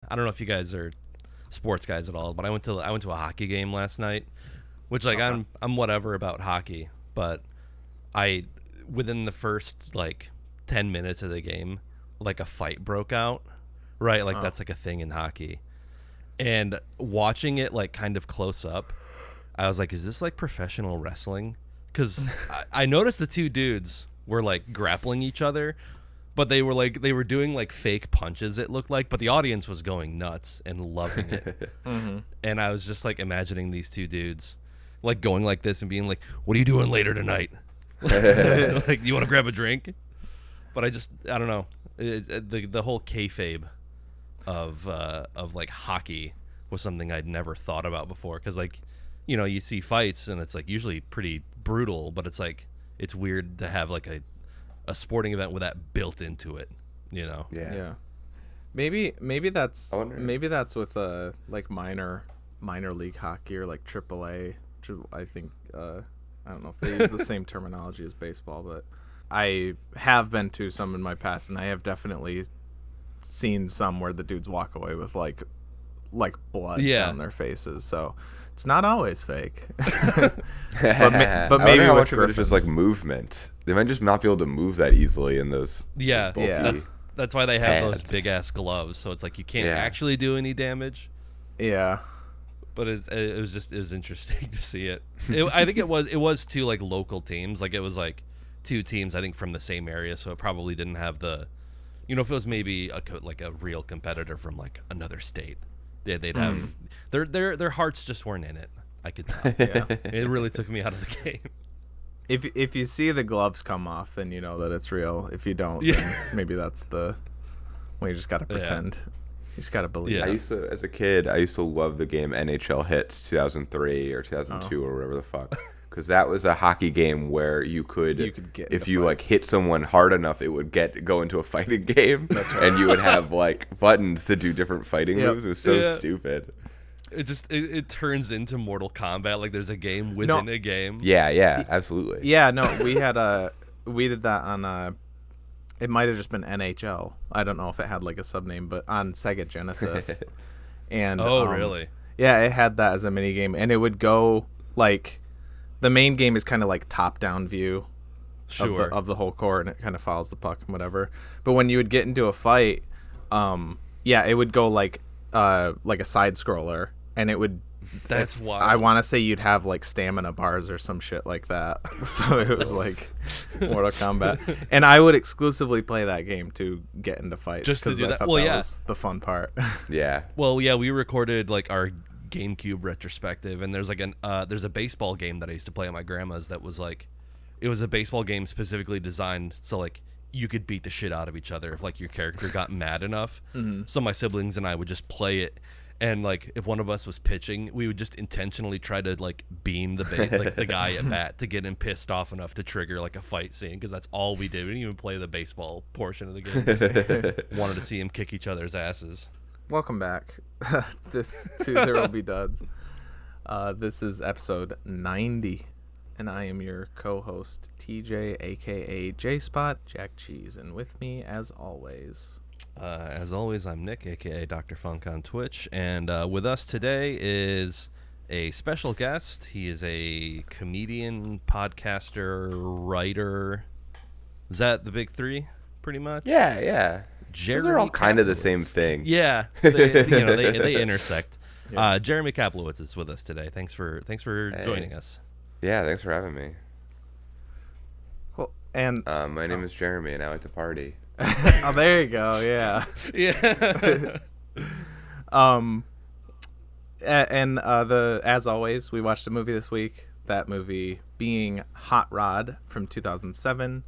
I don't know if you guys are sports guys at all, but I went to a hockey game last night, which like I'm whatever about hockey, but I within the first like 10 minutes of the game, like a fight broke out, right? Like that's like a thing in hockey. And watching it like kind of close up, I was like, is this like professional wrestling? Because I noticed the two dudes were like grappling each other, but they were doing like fake punches, it looked like, but the audience was going nuts and loving it. And I was just like imagining these two dudes like going like this and being like, what are you doing later tonight? Like, you want to grab a drink? But I don't know. The whole kayfabe of like hockey was something I'd never thought about before. Because like, you know, you see fights and it's like usually pretty brutal, but it's like it's weird to have like a sporting event with that built into it, you know? Yeah. Maybe that's with like minor league hockey or like AAA. I think I don't know if they use the same terminology as baseball, but I have been to some in my past, and I have definitely seen some where the dudes walk away with like blood down their faces. So it's not always fake. but maybe how with much of it is just like movement. They might just not be able to move that easily in those. That's why they have those big ass gloves. So it's like you can't actually do any damage. Yeah. But it was interesting to see it. I think it was two like local teams. Like it was like two teams I think from the same area. So it probably didn't have the, you know, if it was maybe like a real competitor from like another state, they'd have their hearts just weren't in it. I could tell. It really took me out of the game. If you see the gloves come off, then you know that it's real. If you don't, then maybe that's the. Well, you just gotta pretend. You just gotta believe. I used to, as a kid, love the game NHL Hits 2003 or 2002 or whatever the fuck, because that was a hockey game where you could get if you like hit someone hard enough, it would go into a fighting game. That's right. And you would have like buttons to do different fighting moves. It was so stupid. It turns into Mortal Kombat. Like there's a game within a game. Yeah, absolutely. Yeah, no, we did that on it might have just been NHL. I don't know if it had like a sub name, but on Sega Genesis. And really? Yeah, it had that as a mini game, and it would go like the main game is kind of like top down view of the whole court, and it kind of follows the puck and whatever. But when you would get into a fight, it would go like a side scroller, and it would. That's why I want to say you'd have like stamina bars or some shit like that. So it was like Mortal Kombat, and I would exclusively play that game to get into fights just to do that. That was the fun part. Yeah. Well, yeah, we recorded like our GameCube retrospective, and there's like there's a baseball game that I used to play at my grandma's that was like, it was a baseball game specifically designed so like you could beat the shit out of each other if like your character got mad enough. So my siblings and I would just play it. And like if one of us was pitching, we would just intentionally try to like beam the guy at bat to get him pissed off enough to trigger like a fight scene, because that's all we did. We didn't even play the baseball portion of the game. Just wanted to see him kick each other's asses. Welcome back. There will be duds. This is episode 90, and I am your co-host TJ, aka J Spot Jack Cheese, and with me as always. I'm Nick, aka Dr. Funk on Twitch, and with us today is a special guest. He is a comedian, podcaster, writer. Is that the big three, pretty much? Yeah. Jeremy Those are all kind of the Kaplowitz. same thing. Yeah, they intersect. Yeah. Jeremy Kaplowitz is with us today. Thanks for joining us. Yeah, thanks for having me. Well, and my name is Jeremy, and I like to party. Oh, there you go. Yeah. As always, we watched a movie this week. That movie being Hot Rod from 2007,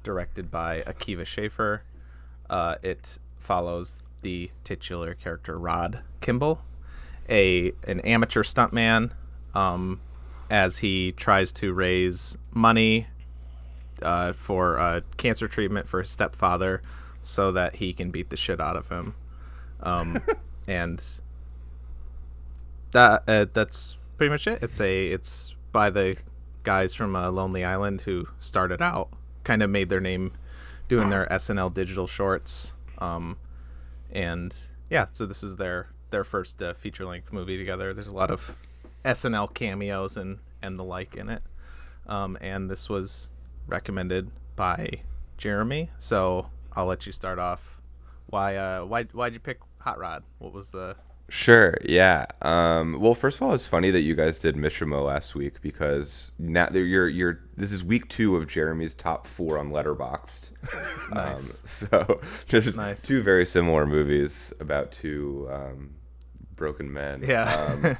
directed by Akiva Schaffer. It follows the titular character Rod Kimball, an amateur stuntman, as he tries to raise money for cancer treatment for his stepfather so that he can beat the shit out of him. And that's pretty much it. It's by the guys from Lonely Island who started out, kind of made their name doing their SNL digital shorts, and yeah, so this is their first feature length movie together. There's a lot of SNL cameos and the like in it, and this was recommended by Jeremy. So I'll let you start off. Why'd you pick Hot Rod? What was the... Sure, yeah. Well, first of all, it's funny that you guys did Mishimo last week because now this is week 2 of Jeremy's top 4 on Letterboxd. Nice. So just Nice. 2 very similar movies about 2 broken men. Yeah.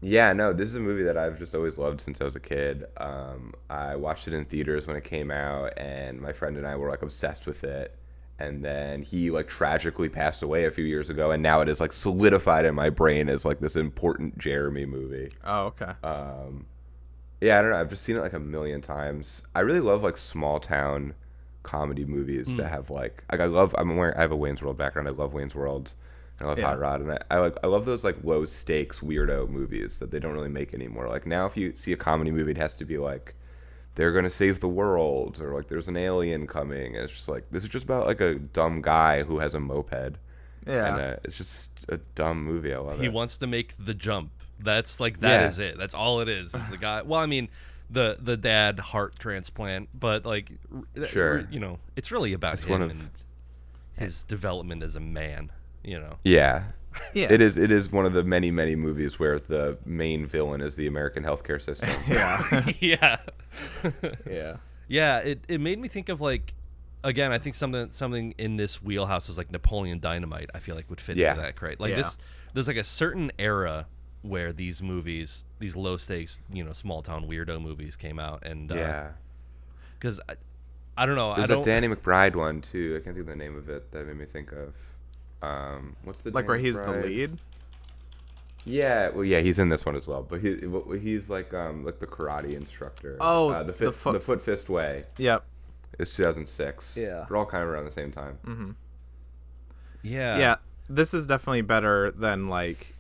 Yeah, no, this is a movie that I've just always loved since I was a kid. I watched it in theaters when it came out, and my friend and I were like obsessed with it. And then he like tragically passed away a few years ago, and now it is like solidified in my brain as like this important Jeremy movie. Oh, okay. Yeah, I don't know. I've just seen it like a million times. I really love like small town comedy movies that have like I have a Wayne's World background. I love Wayne's World. I love Hot Rod, and I love those like low stakes weirdo movies that they don't really make anymore. Like now, if you see a comedy movie, it has to be like they're gonna save the world, or like there's an alien coming. And it's just like this is just about like a dumb guy who has a moped. Yeah, and it's just a dumb movie. I love it. He wants to make the jump. That's like that is it. That's all it is. Is the guy? Well, I mean, the dad heart transplant, but like, sure, you know, it's really about him and his development as a man. You know. Yeah. Yeah. It is one of the many movies where the main villain is the American healthcare system. Yeah. Yeah. Yeah. Yeah. It made me think of like, again, I think something in this wheelhouse was like Napoleon Dynamite. I feel like would fit into that crate. Like this, there's like a certain era where these movies, these low stakes, you know, small town weirdo movies came out, and because I don't know, there's a Danny McBride one too. I can't think of the name of it that made me think of. What's the like Danny where he's McBride? the lead? Yeah, well, yeah, he's in this one as well. But he's like the karate instructor. Oh, the Foot Fist Way. Yep. It's 2006. Yeah. We're all kind of around the same time. Mm-hmm. Yeah. Yeah. This is definitely better than like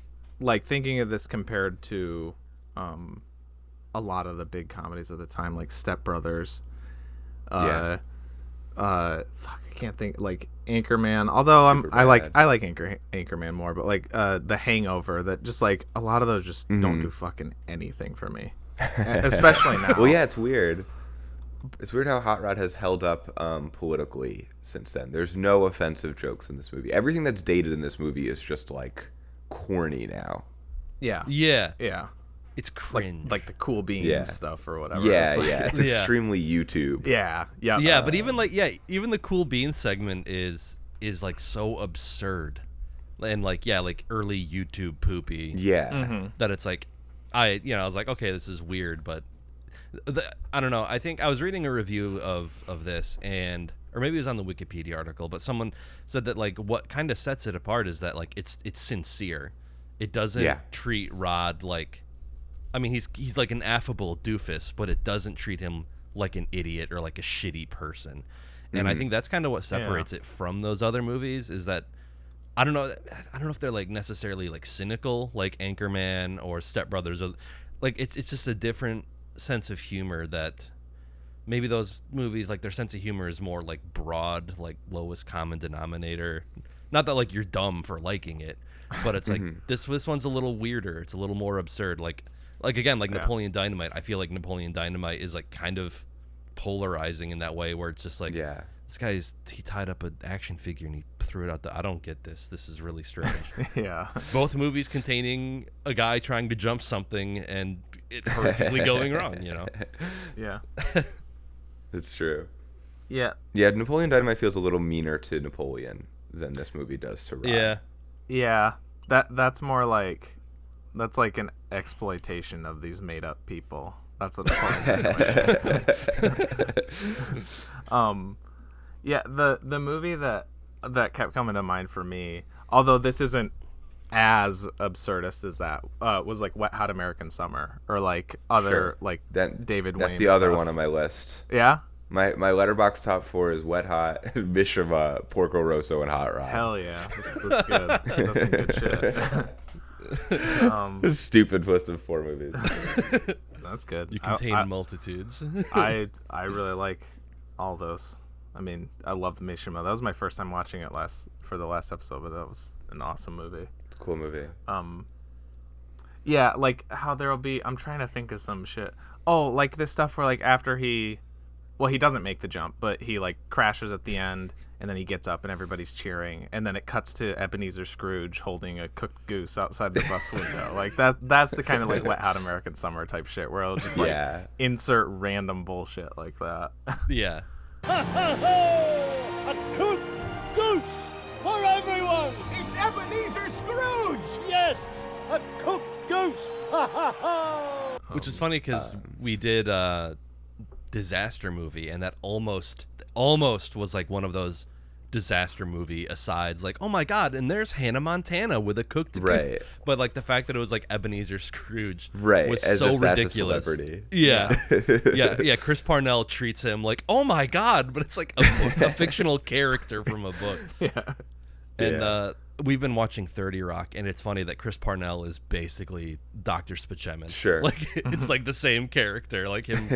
thinking of this compared to a lot of the big comedies of the time, like Step Brothers. Fuck, I can't think, like Anchorman. Although I like Anchorman more, but like The Hangover. That just like a lot of those just don't do fucking anything for me, especially now. Well, yeah, it's weird. It's weird how Hot Rod has held up politically since then. There's no offensive jokes in this movie. Everything that's dated in this movie is just like corny now. Yeah. Yeah. Yeah. It's cringe. Like the Cool Beans stuff or whatever. Yeah, it's like, it's extremely YouTube. Yeah. Yeah. Yeah, but even even the Cool Beans segment is like so absurd, and like early YouTube poopy. Yeah. That it's like, I was like, okay, this is weird, but I don't know. I think I was reading a review of this, or maybe it was on the Wikipedia article, but someone said that like what kind of sets it apart is that like it's sincere. It doesn't treat Rod like, I mean, he's like an affable doofus, but it doesn't treat him like an idiot or like a shitty person. And I think that's kind of what separates it from those other movies, is that I don't know if they're like necessarily like cynical like Anchorman or Step Brothers, or like it's just a different sense of humor that maybe those movies, like their sense of humor is more like broad, like lowest common denominator. Not that like you're dumb for liking it, but it's like this one's a little weirder. It's a little more absurd. Like again, like Napoleon Dynamite. I feel like Napoleon Dynamite is like kind of polarizing in that way, where it's just like, this guy's, he tied up an action figure and he threw it out I don't get this. This is really strange. Yeah. Both movies containing a guy trying to jump something and it horrifically going wrong, you know? Yeah. It's true. Yeah. Yeah, Napoleon Dynamite feels a little meaner to Napoleon than this movie does to Rod. Yeah. Yeah. That's more like, that's like an exploitation of these made up people. That's what Napoleon Dynamite is. Yeah, the movie that kept coming to mind for me, although this isn't as absurdist as that, was like Wet Hot American Summer, or like other like David Wayne. That's the other stuff. one on my list. Yeah. My Letterboxd top 4 is Wet Hot, Mishima, Porco Rosso, and Hot Rod. Hell yeah, that's good. That's some good shit. Stupid list of 4 movies. That's good. You contain multitudes. I really like all those. I mean, I love Mishima. That was my first time watching it for the last episode, but that was an awesome movie. It's a cool movie. Yeah, like how there'll be. I'm trying to think of some shit. Oh, like this stuff where like after he doesn't make the jump, but he like crashes at the end, and then he gets up and everybody's cheering, and then it cuts to Ebenezer Scrooge holding a cooked goose outside the bus window. Like that's the kind of like Wet Hot American Summer type shit where it'll just like insert random bullshit like that. Yeah. Ha ha ho! A cooked goose for everyone! It's Ebenezer Scrooge! Yes, a cooked goose! Ha ha ha! Which is funny because we did a disaster movie, and that almost was like one of those disaster movie asides, like, oh my god, and there's Hannah Montana with a cooked right goose. But like the fact that it was like Ebenezer Scrooge was as so if that's ridiculous. a celebrity. Yeah. Chris Parnell treats him like, oh my god, but it's like a fictional character from a book. And we've been watching 30 Rock, and it's funny that Chris Parnell is basically Dr. Spaceman. Sure. Like, it's like the same character, like him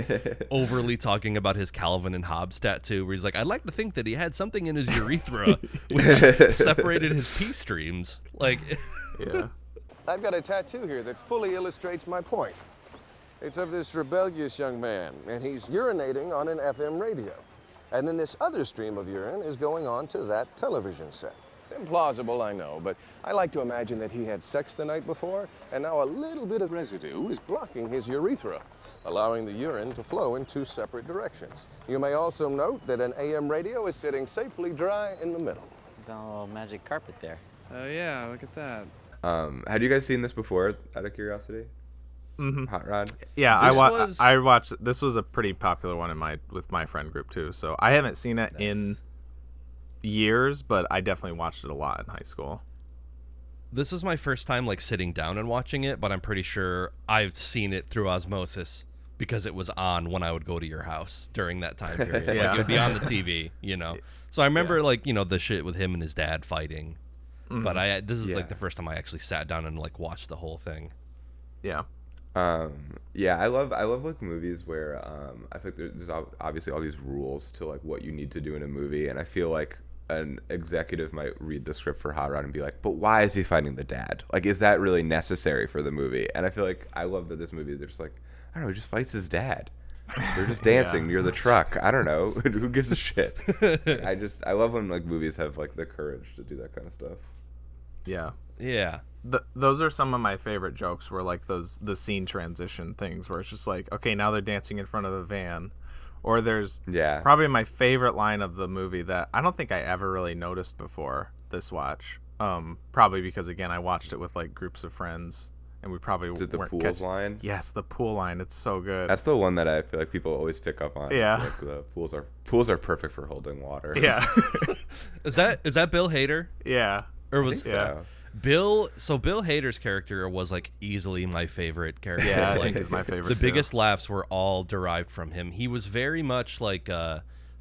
overly talking about his Calvin and Hobbes tattoo, where he's like, I'd like to think that he had something in his urethra which separated his pee streams. Like, I've got a tattoo here that fully illustrates my point. It's of this rebellious young man, and he's urinating on an FM radio. And then this other stream of urine is going on to that television set. Implausible, I know, but I like to imagine that he had sex the night before, and now a little bit of residue is blocking his urethra, allowing the urine to flow in two separate directions. You may also note that an AM radio is sitting safely dry in the middle. There's a little magic carpet there. Oh yeah, look at that. Had you guys seen this before, out of curiosity? Mm-hmm. Hot Rod? Yeah, I watched. This was a pretty popular one with my friend group too. So I haven't seen it in years, but I definitely watched it a lot in high school. This was my first time like sitting down and watching it, but I'm pretty sure I've seen it through osmosis because it was on when I would go to your house during that time period. Like, it would be on the TV, you know. So I remember like, you know, the shit with him and his dad fighting. Mm-hmm. But this is like the first time I actually sat down and like watched the whole thing. Yeah. I love like movies where I think there's obviously all these rules to like what you need to do in a movie, and I feel like an executive might read the script for Hot Rod and be like, but why is he fighting the dad? Like, is that really necessary for the movie? And I feel like I love that this movie, they're just like, I don't know, he just fights his dad. They're just dancing near the truck. I don't know. Who gives a shit? I love when like movies have like the courage to do that kind of stuff. Yeah. Yeah. Those are some of my favorite jokes, where like the scene transition things where it's just like, okay, now they're dancing in front of the van. Or there's probably my favorite line of the movie that I don't think I ever really noticed before this watch. Probably because, again, I watched it with like groups of friends, and we probably weren't the pools line? Yes, the pool line. It's so good. That's the one that I feel like people always pick up on. Yeah. Like the pools are perfect for holding water. Yeah. Is that Bill Hader? Yeah. Or was so. Bill Hader's character was like easily my favorite character. Yeah, I like, think he's my favorite. The biggest laughs were all derived from him. He was very much like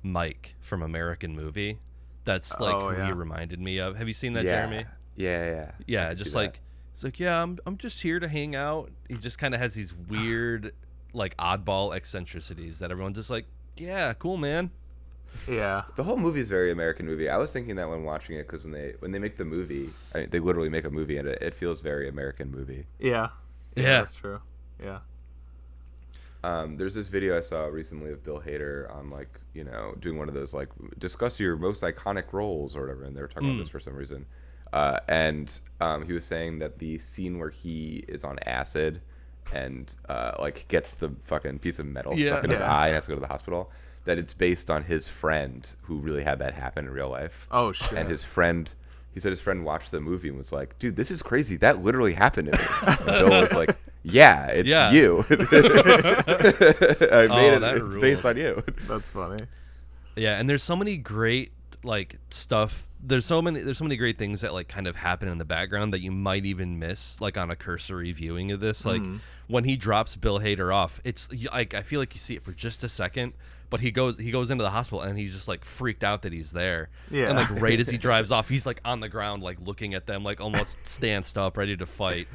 Mike from American Movie. That's like who he reminded me of. Have you seen that, Jeremy? Yeah. Just like it's like, yeah, I'm just here to hang out. He just kind of has these weird like oddball eccentricities that everyone's just like, yeah, cool, man. Yeah, the whole movie is very American Movie. I was thinking that when watching it, because when they make the movie, I mean, they literally make a movie, and it feels very American Movie. Yeah, that's true. Yeah. There's this video I saw recently of Bill Hader on like, you know, doing one of those like discuss your most iconic roles or whatever, and they were talking about this for some reason, and he was saying that the scene where he is on acid and like gets the fucking piece of metal stuck in his eye and has to go to the hospital, that it's based on his friend who really had that happen in real life. Oh, shit. And he said his friend watched the movie and was like, dude, this is crazy. That literally happened to me. And Bill was like, yeah, it's you. I made it. It's based on you. That's funny. Yeah, and there's so many great like stuff. There's so many great things that like kind of happen in the background that you might even miss like on a cursory viewing of this. Like when he drops Bill Hader off, it's like I feel like you see it for just a second. But he goes into the hospital, and he's just like freaked out that he's there. Yeah. And like right as he drives off, he's like on the ground, like looking at them, like almost stanced up, ready to fight.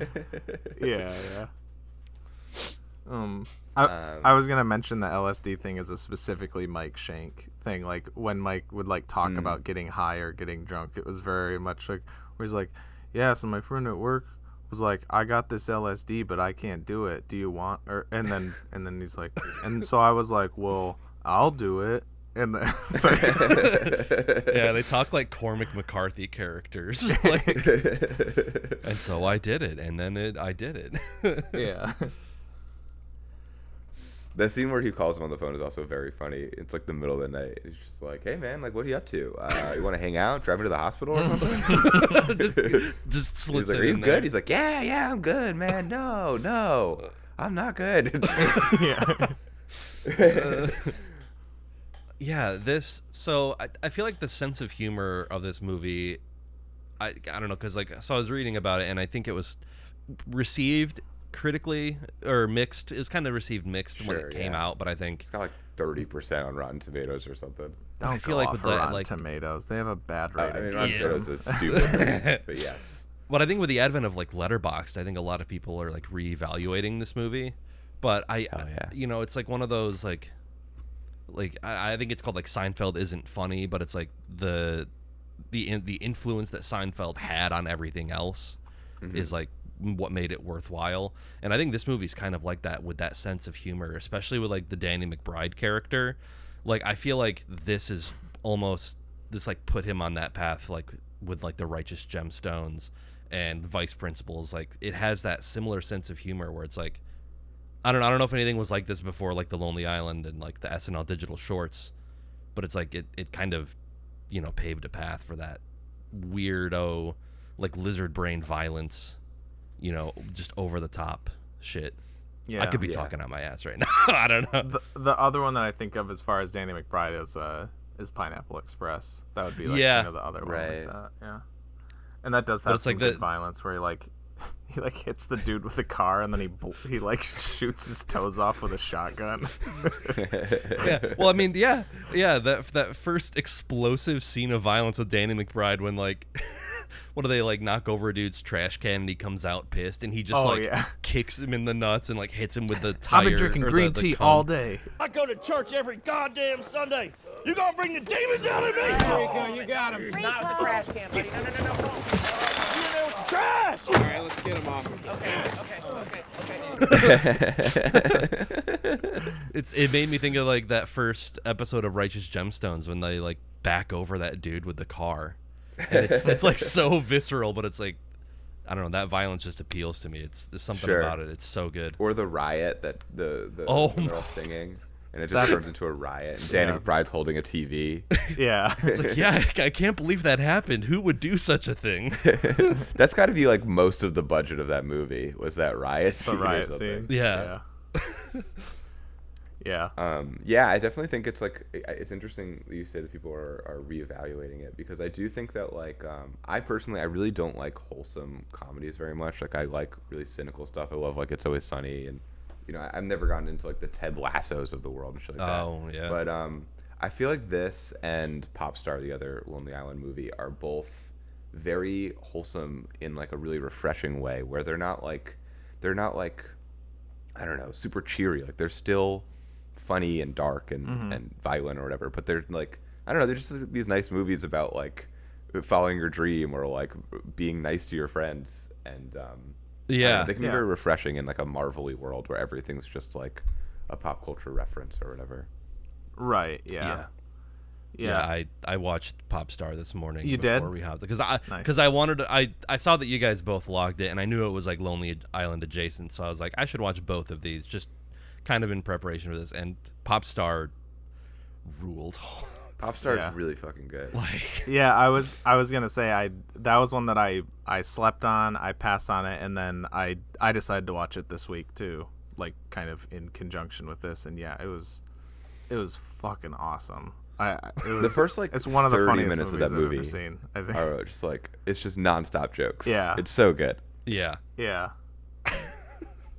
Yeah. I was gonna mention the LSD thing as a specifically Mike Shank thing. Like when Mike would like talk about getting high or getting drunk, it was very much like where he's like, yeah, so my friend at work was like, I got this LSD, but I can't do it. Do you want? And then he's like, and so I was like, well, I'll do it. And then, yeah, they talk like Cormac McCarthy characters. Like, and so I did it, and then I did it. Yeah. That scene where he calls him on the phone is also very funny. It's like the middle of the night. He's just like, "Hey man, like, what are you up to? You want to hang out? Drive me to the hospital or something?" just slips He's like, it "Are you in good?" there. He's like, "Yeah, I'm good, man. No, I'm not good." Yeah. Yeah, so I feel like the sense of humor of this movie, I don't know, because like, so I was reading about it, and I think it was received critically or mixed. It was kind of received mixed when it came out, but I think It's got like 30% on Rotten Tomatoes or something. Don't I feel go like off with for that, Rotten like, Tomatoes. They have a bad I rating mean, Rotten system. Tomatoes is stupid, but yes. But I think with the advent of like Letterboxd, I think a lot of people are like reevaluating this movie. But you know, it's like one of those like I think it's called like Seinfeld isn't funny, but it's like the influence that Seinfeld had on everything else is like what made it worthwhile. And I think this movie's kind of like that, with that sense of humor, especially with like the Danny McBride character. Like I feel like this like put him on that path, like with like the Righteous Gemstones and Vice Principals. Like it has that similar sense of humor where it's like, I don't know if anything was like this before, like The Lonely Island and like the SNL digital shorts, but it's like it kind of, you know, paved a path for that weirdo, like lizard brain violence, you know, just over the top shit. Yeah. I could be talking out my ass right now. I don't know. The other one that I think of as far as Danny McBride is Pineapple Express. That would be like kind of the other one like that. Yeah. And that does have some good violence where he like hits the dude with the car and then he like shoots his toes off with a shotgun. Yeah. Well, I mean, yeah. That first explosive scene of violence with Danny McBride when like, what do they like knock over a dude's trash can and he comes out pissed and he just kicks him in the nuts and like hits him with the tire. I've been drinking green tea all day. I go to church every goddamn Sunday. You gonna bring the demons out of me? There you go, you got him. Not with the trash can, buddy. No. You in there with the trash? All right, let's get him off. Okay. It made me think of like that first episode of Righteous Gemstones when they like back over that dude with the car. And it's like so visceral, but it's like, I don't know, that violence just appeals to me. There's something about it. It's so good. Or the riot that they're all singing, and it just turns into a riot. And Danny McBride's holding a TV. Yeah. It's like, yeah, I can't believe that happened. Who would do such a thing? That's got to be like most of the budget of that movie was that riot scene. The riot scene. Yeah. Yeah. Yeah, I definitely think it's like, it's interesting that you say that people are reevaluating it, because I do think that like, I really don't like wholesome comedies very much. Like I like really cynical stuff. I love like It's Always Sunny, and you know, I've never gotten into like the Ted Lassos of the world and shit like that. Oh yeah. But I feel like this and Popstar, the other Lonely Island movie, are both very wholesome in like a really refreshing way, where they're not like I don't know, super cheery. Like they're still funny and dark and violent or whatever, but they're like, I don't know, they're just like these nice movies about like following your dream or like being nice to your friends, and they can be very refreshing in like a Marvel-y world where everything's just like a pop culture reference or whatever. Right. Yeah. I watched Popstar this morning. You before did? we hopped, because I wanted to, I saw that you guys both logged it, and I knew it was like Lonely Island adjacent, so I was like, I should watch both of these just kind of in preparation for this. And Popstar ruled. Popstar is really fucking good. Like, yeah, I was gonna say that was one that I slept on. I passed on it, and then I decided to watch it this week too, like kind of in conjunction with this. And yeah, it was fucking awesome. The first like it's one of the 30 funniest minutes of movies that I've movie ever seen, I think. are just like, it's just nonstop jokes. Yeah, it's so good. yeah.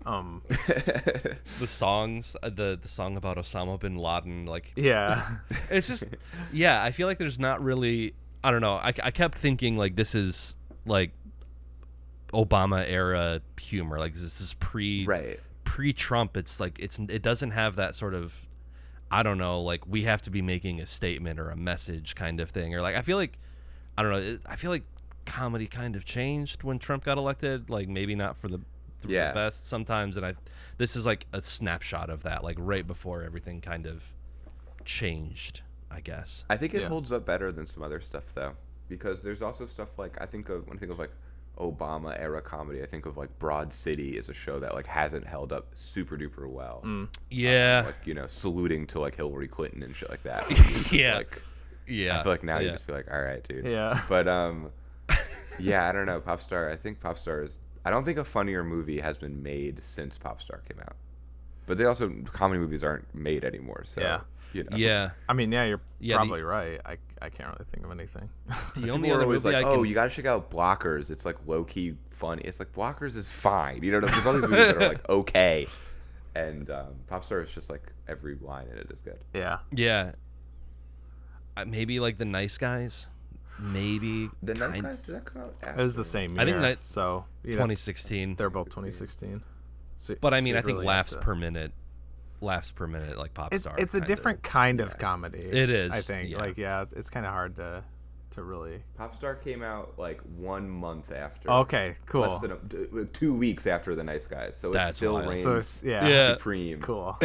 The songs, the song about Osama bin Laden, like, it's just, I feel like there's not really, I don't know, I kept thinking like this is like Obama era humor, like this is pre-Trump. It's like it doesn't have that sort of, I don't know, like we have to be making a statement or a message kind of thing, or like I feel like I feel like comedy kind of changed when Trump got elected, like maybe not for the best sometimes, and this is like a snapshot of that, like right before everything kind of changed, I guess. I think it holds up better than some other stuff though, because there's also stuff like when I think of like Obama era comedy, I think of like Broad City is a show that like hasn't held up super duper well. Yeah. Like, you know, saluting to like Hillary Clinton and shit like that. Yeah. Like, yeah. I feel like now you just feel like, all right, dude. Yeah. But yeah, I don't know. Popstar. I think Popstar is. I don't think a funnier movie has been made since Popstar came out. But they also comedy movies aren't made anymore. So you know. Yeah. I mean, yeah, you're probably right. I can't really think of anything. The only other movie like, I can... you gotta check out Blockers. It's like low key funny. It's like Blockers is fine. You know, there's all these movies that are like okay, and Popstar is just like every line in it is good. Yeah. Yeah. Maybe like The Nice Guys. Maybe The Nice Guys, did that come out after? It was the same year. I think so 2016. They're both 2016. So, but I mean, so I think really laughs per minute, like Popstar. It's a different kind of comedy. It is. I think. Like, it's kind of hard to really. Popstar came out like 1 month after. Okay, cool. Less than 2 weeks after The Nice Guys, so it still reigns supreme. Cool.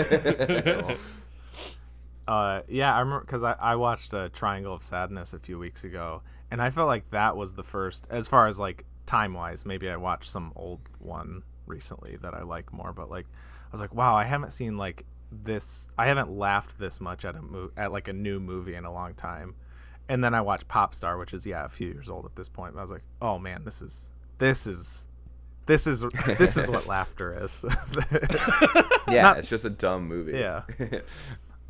Yeah, I remember because I watched Triangle of Sadness a few weeks ago, and I felt like that was the first, as far as like time wise. Maybe I watched some old one recently that I like more, but like I was like, wow, I haven't seen like this. I haven't laughed this much at like a new movie in a long time. And then I watched Popstar, which is a few years old at this point. But I was like, oh man, this is what laughter is. It's just a dumb movie. Yeah.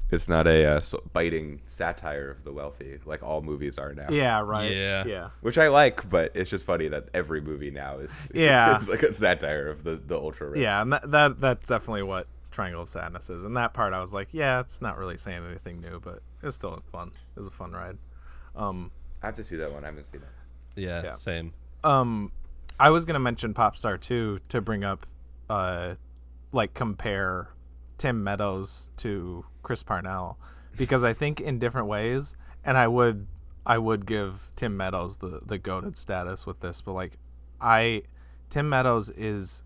It's not a biting satire of the wealthy, like all movies are now. Yeah, right. Yeah. Which I like, but it's just funny that every movie now is is like a satire of the ultra rich. Yeah, and that's definitely what Triangle of Sadness is. And that part, I was like, yeah, it's not really saying anything new, but it was still fun. It was a fun ride. I have to see that one. I haven't seen it. Yeah, same. I was gonna mention Popstar too, to bring up, like compare Tim Meadows to Chris Parnell, because I think in different ways, and I would give Tim Meadows the goated status with this, but like Tim Meadows is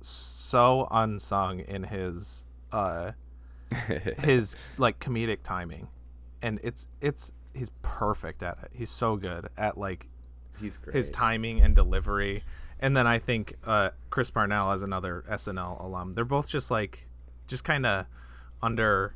so unsung in his his like comedic timing, and he's perfect at it. He's so good at like he's great. His timing and delivery. And then I think Chris Parnell as another SNL alum. They're both just kind of underrated.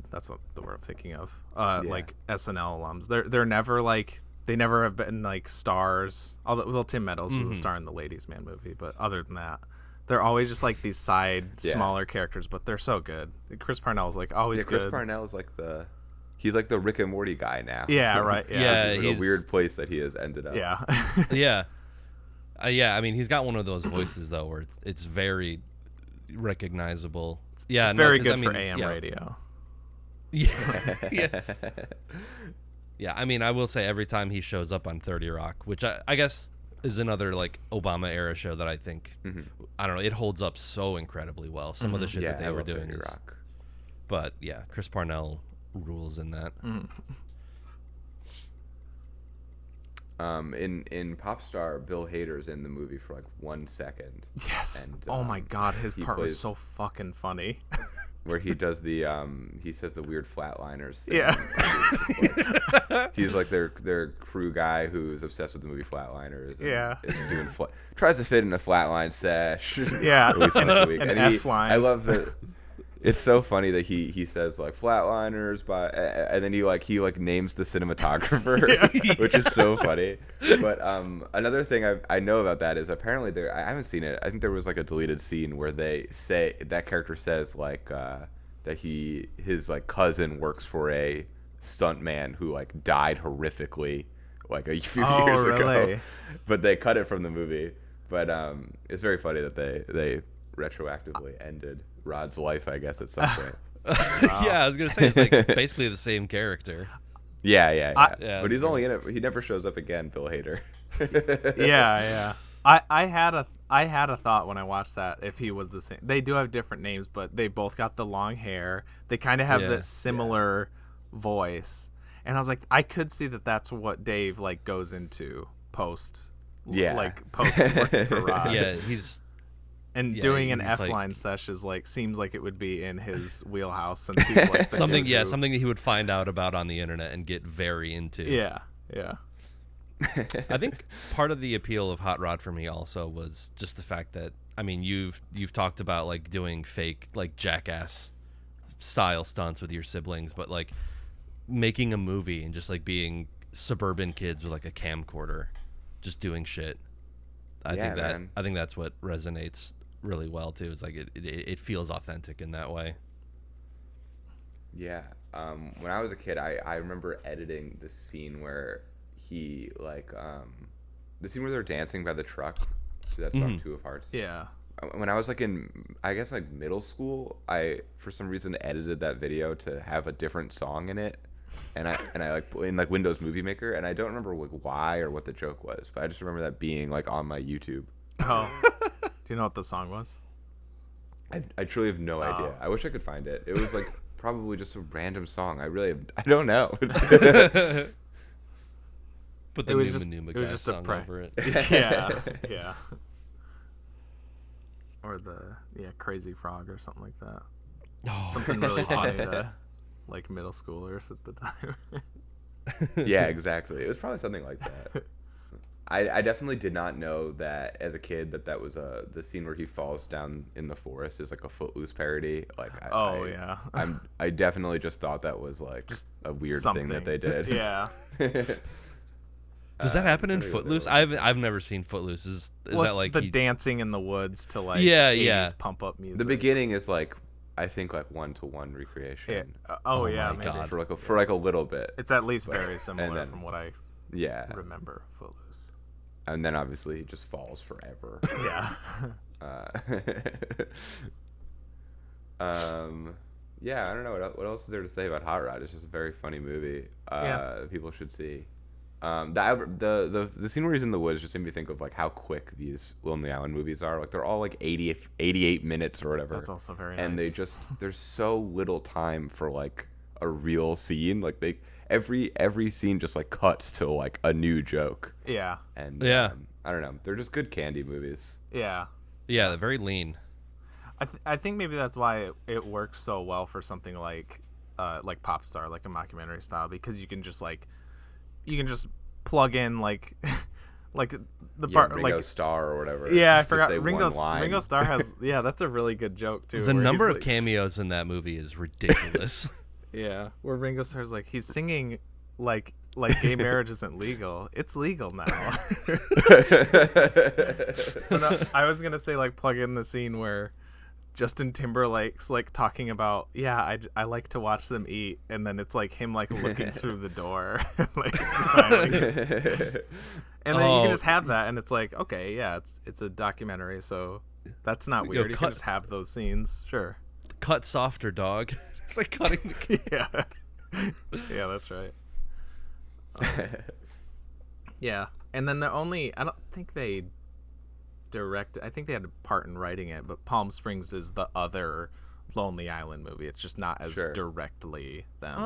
That's what the word I'm thinking of. Like SNL alums. They're never like, they never have been like stars. Although Tim Meadows was a star in the Ladies Man movie, but other than that, they're always just like these side smaller characters, but they're so good. Chris Parnell's like always good. Chris Parnell's like he's like the Rick and Morty guy now. Yeah, right. Yeah, he's a weird place that he has ended up. Yeah. Yeah. I mean, he's got one of those voices though, where it's very recognizable. Yeah, it's very good for AM radio. Yeah. Yeah. I mean, I will say every time he shows up on 30 Rock, which I guess is another like Obama era show that I think I don't know, it holds up so incredibly well. Some of the shit that they were doing 30 is, Rock. But yeah, Chris Parnell rules in that. In Popstar, Bill Hader's in the movie for like 1 second. Yes. And, oh my god, his part was so fucking funny. Where he does the he says the weird flatliners thing. Yeah. He's like their crew guy who's obsessed with the movie Flatliners. And is doing tries to fit in a flatline sesh. Yeah. At least once a week. An F-line. I love that. It's so funny that he says like Flatliners and then he names the cinematographer, which is so funny. But another thing I know about that is apparently I haven't seen it. I think there was like a deleted scene where they say that character says like that his like cousin works for a stuntman who like died horrifically like a few years ago. But they cut it from the movie. But it's very funny that they retroactively ended Rod's life, I guess, at some point. Yeah, I was gonna say it's like basically the same character. Yeah. But he's only in it. He never shows up again, Bill Hader. Yeah. I had a thought when I watched that if he was the same. They do have different names, but they both got the long hair. They kind of have that similar voice, and I was like, I could see that that's what Dave like goes into post working for Rod. Yeah, he's doing an F-line sesh is like seems like it would be in his wheelhouse since he's like something that he would find out about on the internet and get very into. Yeah. I think part of the appeal of Hot Rod for me also was just the fact that, I mean, you've talked about like doing fake like jackass style stunts with your siblings, but like making a movie and just like being suburban kids with like a camcorder just doing shit. I think that's what resonates really well too. Is like it feels authentic in that way. Yeah. When I was a kid, I remember editing the scene where he like the scene where they're dancing by the truck to that song Two of Hearts. Yeah. When I was like in, I guess like middle school, I for some reason edited that video to have a different song in it, and I like in like Windows Movie Maker, and I don't remember like why or what the joke was, but I just remember that being like on my YouTube. Oh, do you know what the song was? I truly have no idea. I wish I could find it. It was like probably just a random song. I don't know. Put the Numa Guy song over it. Yeah. Or the Crazy Frog or something like that. Oh. Something really funny to like middle schoolers at the time. Yeah, exactly. It was probably something like that. I definitely did not know that as a kid that was the scene where he falls down in the forest is like a Footloose parody. Like I definitely just thought that was like just a weird thing that they did. Yeah. Does that happen in Footloose? I've never seen Footloose. Is that like the dancing in the woods to like 80s pump up music? The beginning is like I think like 1-to-1 recreation. Yeah. My God. For like a little bit. It's at least very similar from what I remember Footloose. And then obviously he just falls forever. Yeah. Yeah, I don't know what else is there to say about Hot Rod. It's just a very funny movie. People should see. The scene where he's in the woods just made me think of like how quick these Lonely Island movies are. Like they're all like 88 minutes or whatever. That's also very nice. And there's so little time for like a real scene. Like every scene just like cuts to like a new joke. Yeah. And I don't know. They're just good candy movies. Yeah. Yeah, they're very lean. I think maybe that's why it works so well for something like Popstar, like a mockumentary style, because you can just plug in like the part Ringo like Starr or whatever. Yeah, I forgot Ringo Starr has that's a really good joke too. The number of cameos in that movie is ridiculous. Yeah, where Ringo Starr's like he's singing like gay marriage isn't legal. It's legal now. But I was gonna say like plug in the scene where Justin Timberlake's like talking about I like to watch them eat, and then it's like him like looking through the door like smiling. And then you can just have that, and it's like okay, it's a documentary, so that's not weird. You can just have those scenes, sure. Cut softer, dog. It's like cutting the yeah, that's right. Yeah, and then I don't think they I think they had a part in writing it, but Palm Springs is the other Lonely Island movie. It's just not as directly them.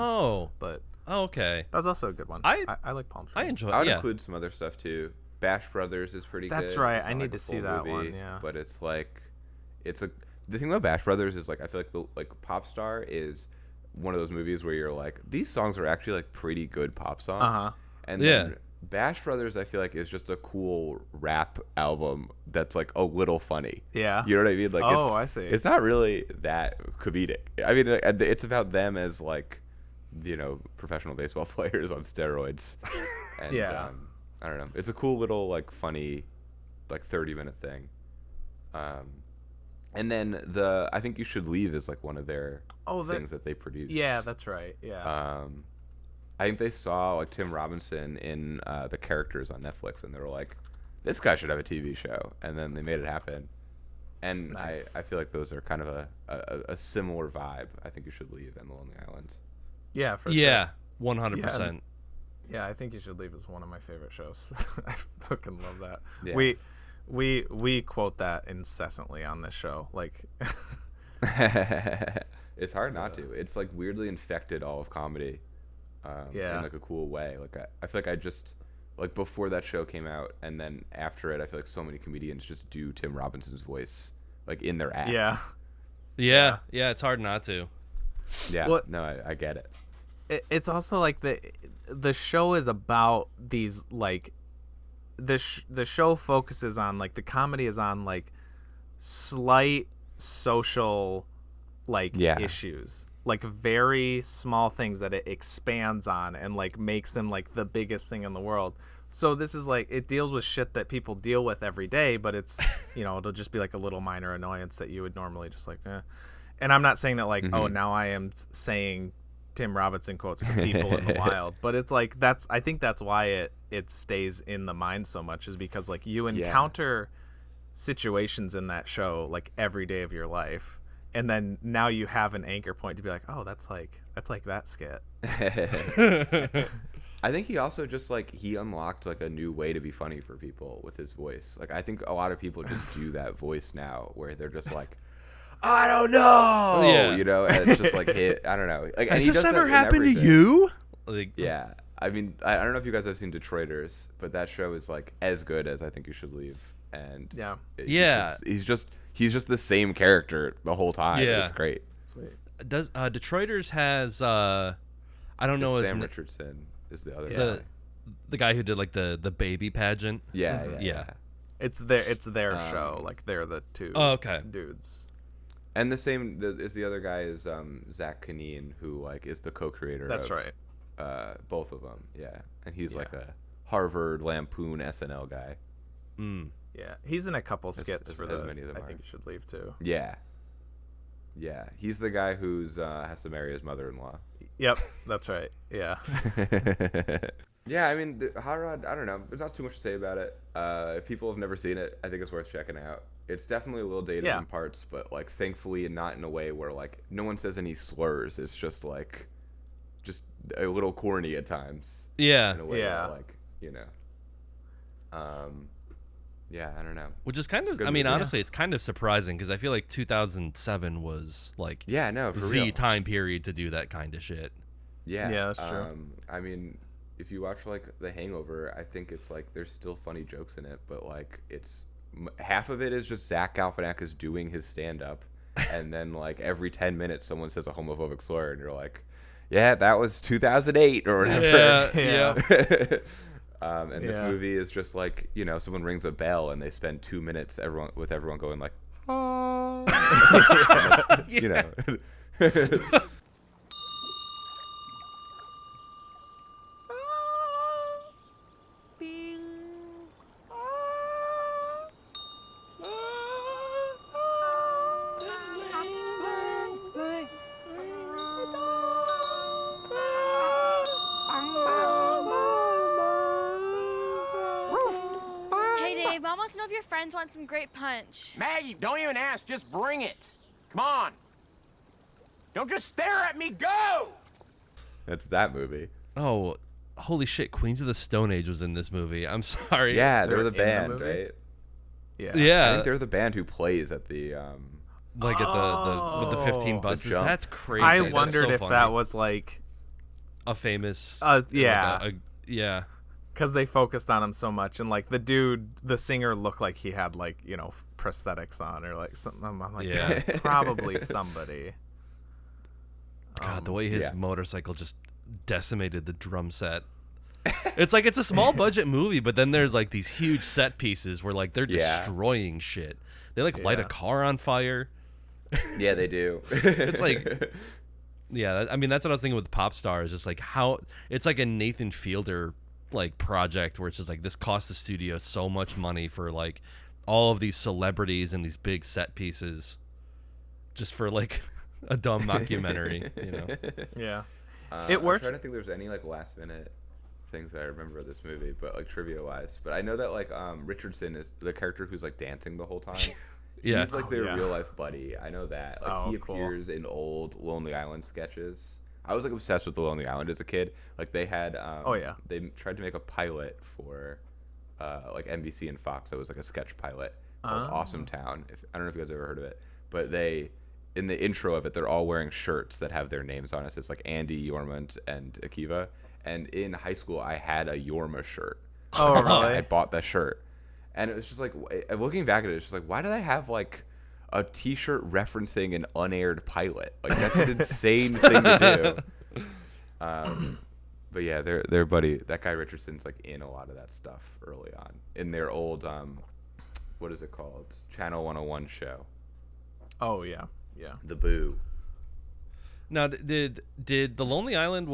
But okay, that was also a good one. I like Palm Springs. I enjoy it. I would include some other stuff too. Bash Brothers is pretty good. That's right. I need to see that one. Yeah, but it's like the thing about Bash Brothers is like I feel like Popstar is one of those movies where you're like these songs are actually like pretty good pop songs. And then Bash Brothers I feel like is just a cool rap album that's like a little funny. Yeah, you know what I mean? Like I see. It's not really that comedic. I mean, it's about them as like professional baseball players on steroids. And, I don't know. It's a cool little like funny like 30-minute thing. And then I think You Should Leave is like one of their things that they produced. Yeah, that's right. Yeah. I think they saw like Tim Robinson in The Characters on Netflix, and they were like, "This guy should have a TV show," and then they made it happen. And nice. I feel like those are kind of a similar vibe. I think You Should Leave and The Lonely Island. Yeah, for sure. 100%. Yeah, I think You Should Leave is one of my favorite shows. I fucking love that. Yeah. We quote that incessantly on this show. Like, it's hard not to. It's like weirdly infected all of comedy, in like a cool way. Like I feel like I just like before that show came out, and then after it, I feel like so many comedians just do Tim Robinson's voice like in their act. Yeah. It's hard not to. Yeah. Well, no, I get it. It's also like the show is about these like the show focuses on like the comedy is on like slight social like issues, like very small things that it expands on and like makes them like the biggest thing in the world. So this is like it deals with shit that people deal with every day, but it's it'll just be like a little minor annoyance that you would normally just like And I'm not saying that like oh now I am saying Tim Robinson quotes to people in the wild, but it's like I think that's why it stays in the mind so much, is because like you encounter situations in that show like every day of your life, and then now you have an anchor point to be like, oh, that's like that skit. I think he also just like he unlocked like a new way to be funny for people with his voice. Like I think a lot of people just do that voice now where they're just like, I don't know. Yeah. And it's just like I don't know. Like, has this ever happened to you? Like, yeah. I mean, I don't know if you guys have seen Detroiters, but that show is like as good as I Think You Should Leave. And he's just the same character the whole time. Yeah. It's great. Sweet. Does Detroiters has I don't know Sam Richardson is the other guy. The guy who did like the baby pageant. Yeah. It's their show. Like they're the two dudes. And the same is the other guy is Zach Kanine, who like is the co-creator. That's of, right. Both of them, and he's like a Harvard Lampoon SNL guy. Yeah, he's in a couple skits for the. Many of them I Think You Should Leave too. Yeah. He's the guy who's has to marry his mother-in-law. Yep, that's right. Yeah. Yeah, I mean, Hot Rod. I don't know. There's not too much to say about it. If people have never seen it, I think it's worth checking out. It's definitely a little dated in parts, but like thankfully not in a way where like no one says any slurs. It's just like a little corny at times. Yeah. In a way that, like I don't know. Which is kind of, I mean, honestly, it's kind of surprising because I feel like 2007 was like for the real. time period to do that kind of shit. Yeah, that's true. I mean, if you watch like The Hangover, I think it's like there's still funny jokes in it, but like it's half of it is just Zach Galifianakis doing his stand-up, and then like every 10 minutes someone says a homophobic slur, and you're like, yeah, that was 2008 or whatever. Yeah. And this movie is just like, someone rings a bell and they spend 2 minutes everyone going like, oh. If your friends want some great punch. Maggie, don't even ask, just bring it. Come on. Don't just stare at me, go! That's that movie. Oh, holy shit, Queens of the Stone Age was in this movie. I'm sorry. Yeah, they're the band, right? Yeah. I think they're the band who plays at the like at the with the 15 buses. That's crazy. I wondered if that was like a famous yeah. Because they focused on him so much, and like the singer looked like he had like prosthetics on or like something. I'm like, that's probably somebody. God, the way his motorcycle just decimated the drum set. It's like it's a small budget movie, but then there's like these huge set pieces where like they're destroying shit. They like light a car on fire. Yeah, they do. It's like, I mean that's what I was thinking with Popstar is just like how it's like a Nathan Fielder like project where it's just like this cost the studio so much money for like all of these celebrities and these big set pieces just for like a dumb mockumentary, It works. I'm trying to think there's any like last minute things that I remember of this movie, but like trivia wise, but I know that like Richardson is the character who's like dancing the whole time. He's like their real life buddy. I know that like he appears in old Lonely Island sketches. I was like obsessed with The Lonely Island as a kid. Like they had, they tried to make a pilot for like NBC and Fox. That was like a sketch pilot called Awesome Town. I don't know if you guys ever heard of it, but in the intro of it, they're all wearing shirts that have their names on it. So it's like Andy, Yorma, and Akiva. And in high school, I had a Yorma shirt. Oh, really? I bought that shirt, and it was just like, looking back at it, it's just like, why do they have like a T-shirt referencing an unaired pilot? Like, that's an insane thing to do. But yeah, their buddy, that guy Richardson's like in a lot of that stuff early on in their old what is it called? Channel 101 show. Oh yeah. The Boo. Now, did The Lonely Island,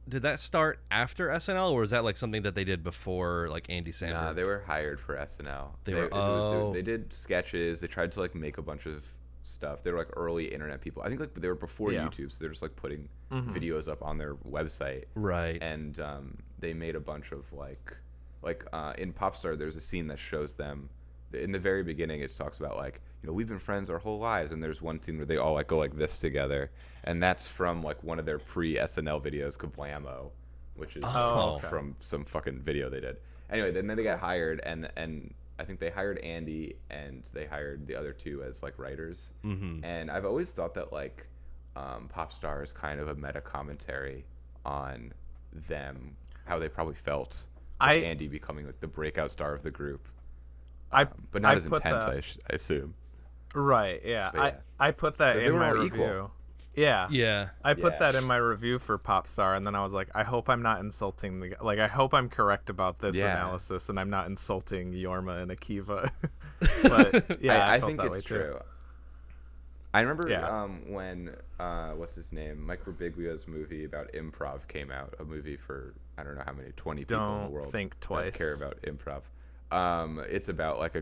did that start after SNL, or was that like something that they did before, like Andy Samberg? Nah, they were hired for SNL. They did sketches. They tried to like make a bunch of stuff. They were like early internet people. I think like they were before YouTube, so they're just like putting videos up on their website. Right. And they made a bunch of like in Popstar, there's a scene that shows them in the very beginning. It talks about like, we've been friends our whole lives, and there's one scene where they all like go like this together, and that's from like one of their pre-SNL videos, Kablamo, which is from some fucking video they did. Anyway, then they got hired, and I think they hired Andy, and they hired the other two as like writers. And I've always thought that like Popstar is kind of a meta commentary on them, how they probably felt with Andy becoming like the breakout star of the group. But not as intense, I assume. Right, yeah. I put that in my review. Equal. Yeah. I put that in my review for Popstar, and then I was like, I hope I'm not insulting the guy. Like, I hope I'm correct about this analysis, and I'm not insulting Yorma and Akiva. But yeah, I think it's true. Too. I remember when what's his name, Mike Birbiglia's movie about improv came out. A movie for I don't know how many 20 people in the world. Don't think twice. That care about improv. It's about like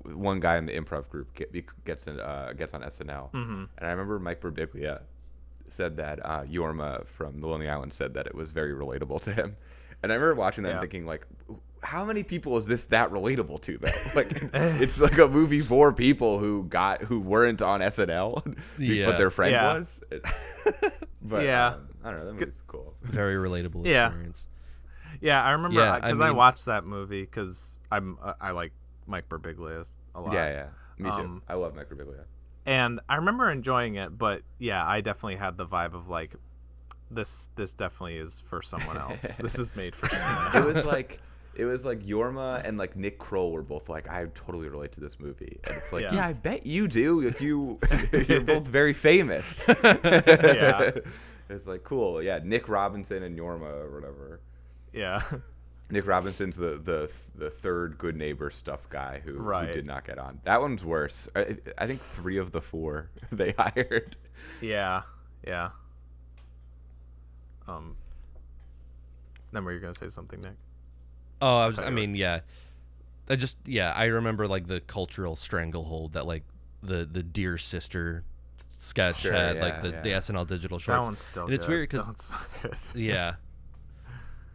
one guy in the improv group gets on SNL, and I remember Mike Birbiglia said that Yorma from The Lonely Island said that it was very relatable to him, and I remember watching that and thinking like, how many people is that relatable to though? Like, it's like a movie for people who weren't on SNL, but their friend was. But I don't know, that movie's cool. Very relatable experience. Yeah, I remember because I watched that movie because I like Mike Birbiglia a lot. Yeah, me too. I love Mike Birbiglia. And I remember enjoying it, but yeah, I definitely had the vibe of like, this definitely is for someone else. This is made for someone else. It was like Yorma and like Nick Kroll were both like, I totally relate to this movie, and it's like, yeah I bet you do. If you're both very famous. Yeah, it's like cool. Yeah, Nick Robinson and Yorma or whatever. Yeah. Nick Robinson's the third Good Neighbor stuff guy who did not get on. That one's worse. I think 3 of the 4 they hired. Yeah. Then were you gonna say something, Nick? Oh, I remember like the cultural stranglehold that like the Dear Sister sketch had, the SNL digital shorts. That one's still good. It's weird because yeah.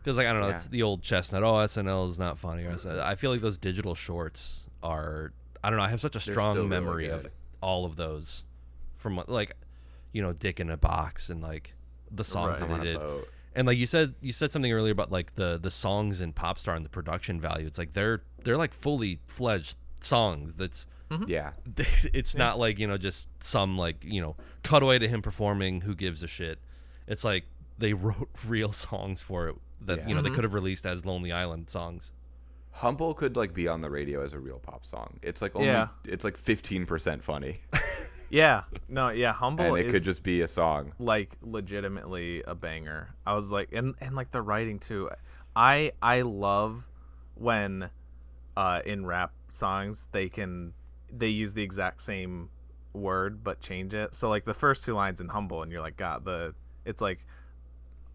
Because, like, I don't know, it's the old chestnut. Oh, SNL is not funny. I feel like those digital shorts are, I don't know, I have such a strong memory of all of those from, like, Dick in a Box and, like, the songs that they did. And, like, you said something earlier about, like, the songs in Popstar and the production value. It's like they're like, fully fledged songs that's, it's not, like, just some, like, cutaway to him performing, who gives a shit. It's like they wrote real songs for it. That they could have released as Lonely Island songs. Humble could like be on the radio as a real pop song. It's like it's like 15% funny. Humble and it could just be a song. Like legitimately a banger. I was like, and like the writing too. I love when in rap songs they use the exact same word but change it. So like the first 2 lines in Humble, and you're like, God, it's like,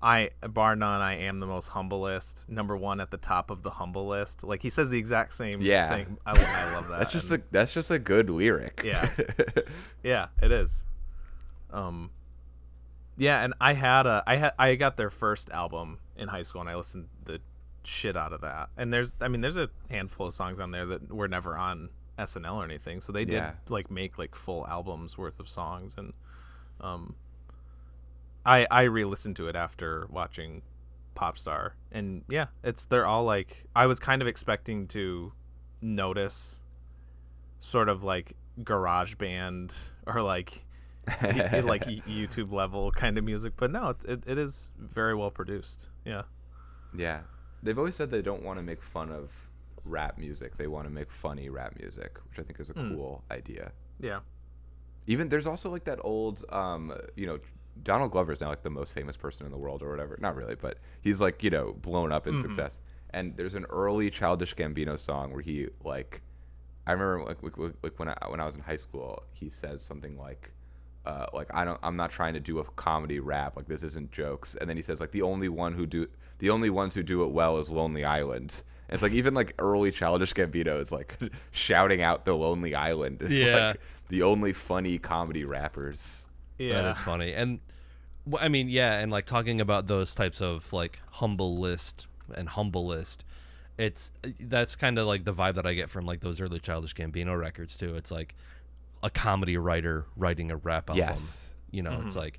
bar none, I am the most humblest. Number 1 at the top of the humble list. Like he says the exact same thing. I love that. That's just a good lyric. Yeah, yeah, it is. Yeah, and I got their first album in high school, and I listened the shit out of that. And there's a handful of songs on there that were never on SNL or anything. So they did like make like full albums worth of songs, and I re-listened to it after watching Popstar, and yeah, they're all like, I was kind of expecting to notice sort of like garage band or like like YouTube level kind of music, but no, it is very well produced. Yeah, they've always said they don't want to make fun of rap music, they want to make funny rap music, which I think is a cool idea. Yeah. Even there's also like that old Donald Glover's now like the most famous person in the world or whatever. Not really, but he's like, blown up in success. And there's an early Childish Gambino song where he like, I remember like when I was in high school, he says something like I'm not trying to do a comedy rap, like this isn't jokes. And then he says like the only ones who do it well is Lonely Island. And it's like even like early Childish Gambino is like shouting out the Lonely Island. It's like the only funny comedy rappers. Yeah, that is funny. And I mean, yeah, and like talking about those types of like humble list, that's kind of like the vibe that I get from like those early Childish Gambino records too. It's like a comedy writer writing a rap album. Yes. It's like,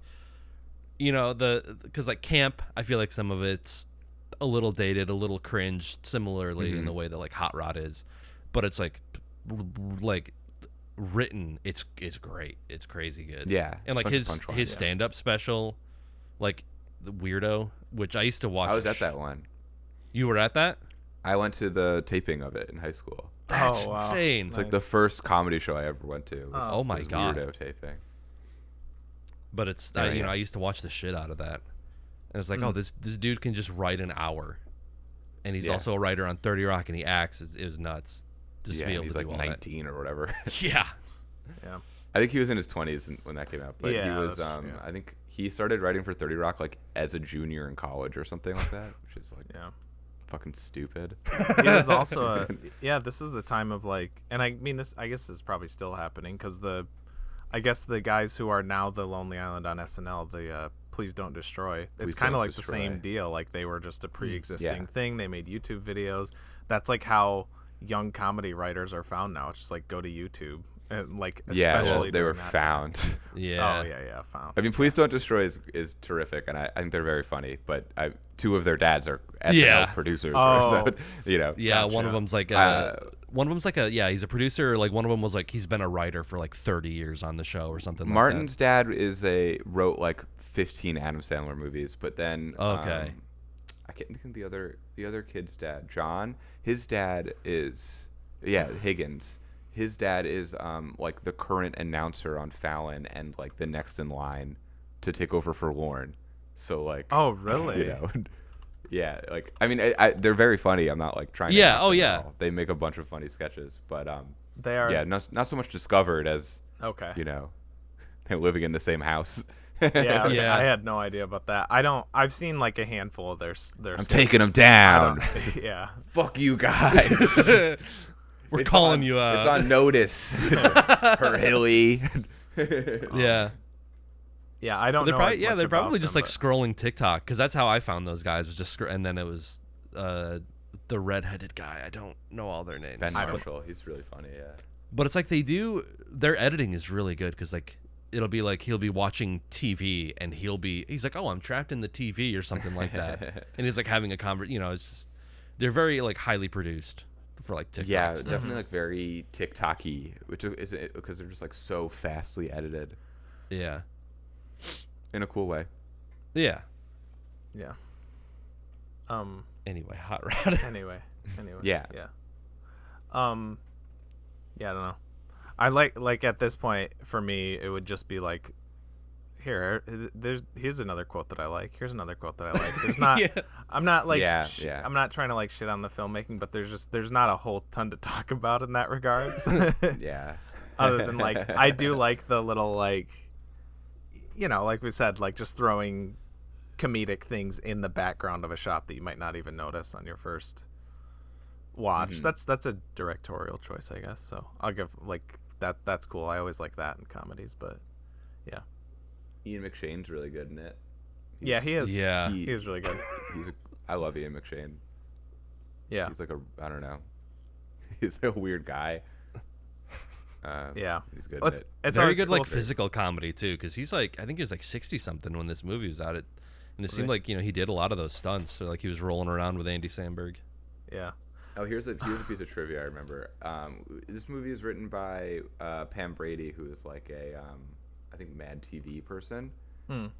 because like Camp, I feel like some of it's a little dated, a little cringe, similarly in the way that like Hot Rod is, but it's like written, it's great, it's crazy good. Yeah, and like his stand-up special, like the Weirdo, which I used to watch. I was at that one. You were at that? I went to the taping of it in high school. That's insane. It's like the first comedy show I ever went to. Oh my god, Weirdo taping. But it's I used to watch the shit out of that, and it's like, oh, this dude can just write an hour, and he's also a writer on 30 Rock, and he acts. It was nuts. Just to be able he's to like do all 19 or whatever. Yeah. I think he was in his 20s when that came out, but he was. I think he started writing for 30 Rock like as a junior in college or something like that, which is like fucking stupid. He was also this is the time of like, and I mean this, I guess this is probably still happening because the guys who are now the Lonely Island on SNL, the Please Don't Destroy, it's kind of like the same deal. Like they were just a pre-existing thing. They made YouTube videos. That's like how young comedy writers are found now. It's just like go to YouTube. And like especially they were found. Found. I mean, Please Don't Destroy is terrific, and I think they're very funny. But two of their dads are SNL producers. Gotcha. One of them's like he's a producer. Like one of them was like he's been a writer for like 30 years on the show or something. Martin's dad wrote like 15 Adam Sandler movies, but then I can't think of the other kid's dad. John, his dad is Higgins. His dad is like the current announcer on Fallon and like the next in line to take over for Lorne. So like, oh really? Yeah. Like I mean, they're very funny. I'm not like trying. to Yeah. Oh yeah. They make a bunch of funny sketches, but they are not so much discovered as they're living in the same house. I had no idea about that. I've seen like a handful of their I'm taking them down. Yeah. Fuck you guys. We're calling you out. It's on notice. Her Hilly. Yeah, I don't know. They're probably just like scrolling TikTok, because that's how I found those guys. Was just and then it was the redheaded guy. I don't know all their names. Ben Marshall. He's really funny. Yeah. But it's like their editing is really good, because like it'll be like he'll be watching TV and he's like, oh, I'm trapped in the TV or something like that, and he's like having a conversation. It's just, they're very like highly produced. For like TikTok. Yeah, definitely like very TikTok-y, which is because they're just like so fastly edited. Yeah. In a cool way. Yeah. Yeah. Anyway, Hot Rod. Anyway. Yeah. Yeah. I don't know. I like at this point for me it would just be like, here's another quote that I like. Here's another quote that I like. There's not. I'm not like. I'm not trying to like shit on the filmmaking, but there's not a whole ton to talk about in that regards. Yeah. Other than like, I do like the little like, like we said, like just throwing comedic things in the background of a shot that you might not even notice on your first watch. Mm-hmm. That's a directorial choice, I guess. So I'll give like that. That's cool. I always like that in comedies, but yeah. Ian McShane's really good in it. He is. Yeah, he is really good. I love Ian McShane. Yeah, he's like I don't know. He's a weird guy. He's good. It's very good, cool like physical comedy too, because he's like, I think he was like 60 something when this movie was out. and it seemed like he did a lot of those stunts. So like he was rolling around with Andy Samberg. Yeah. Oh, here's a piece of trivia I remember. This movie is written by Pam Brady, who is like a I think Mad TV person,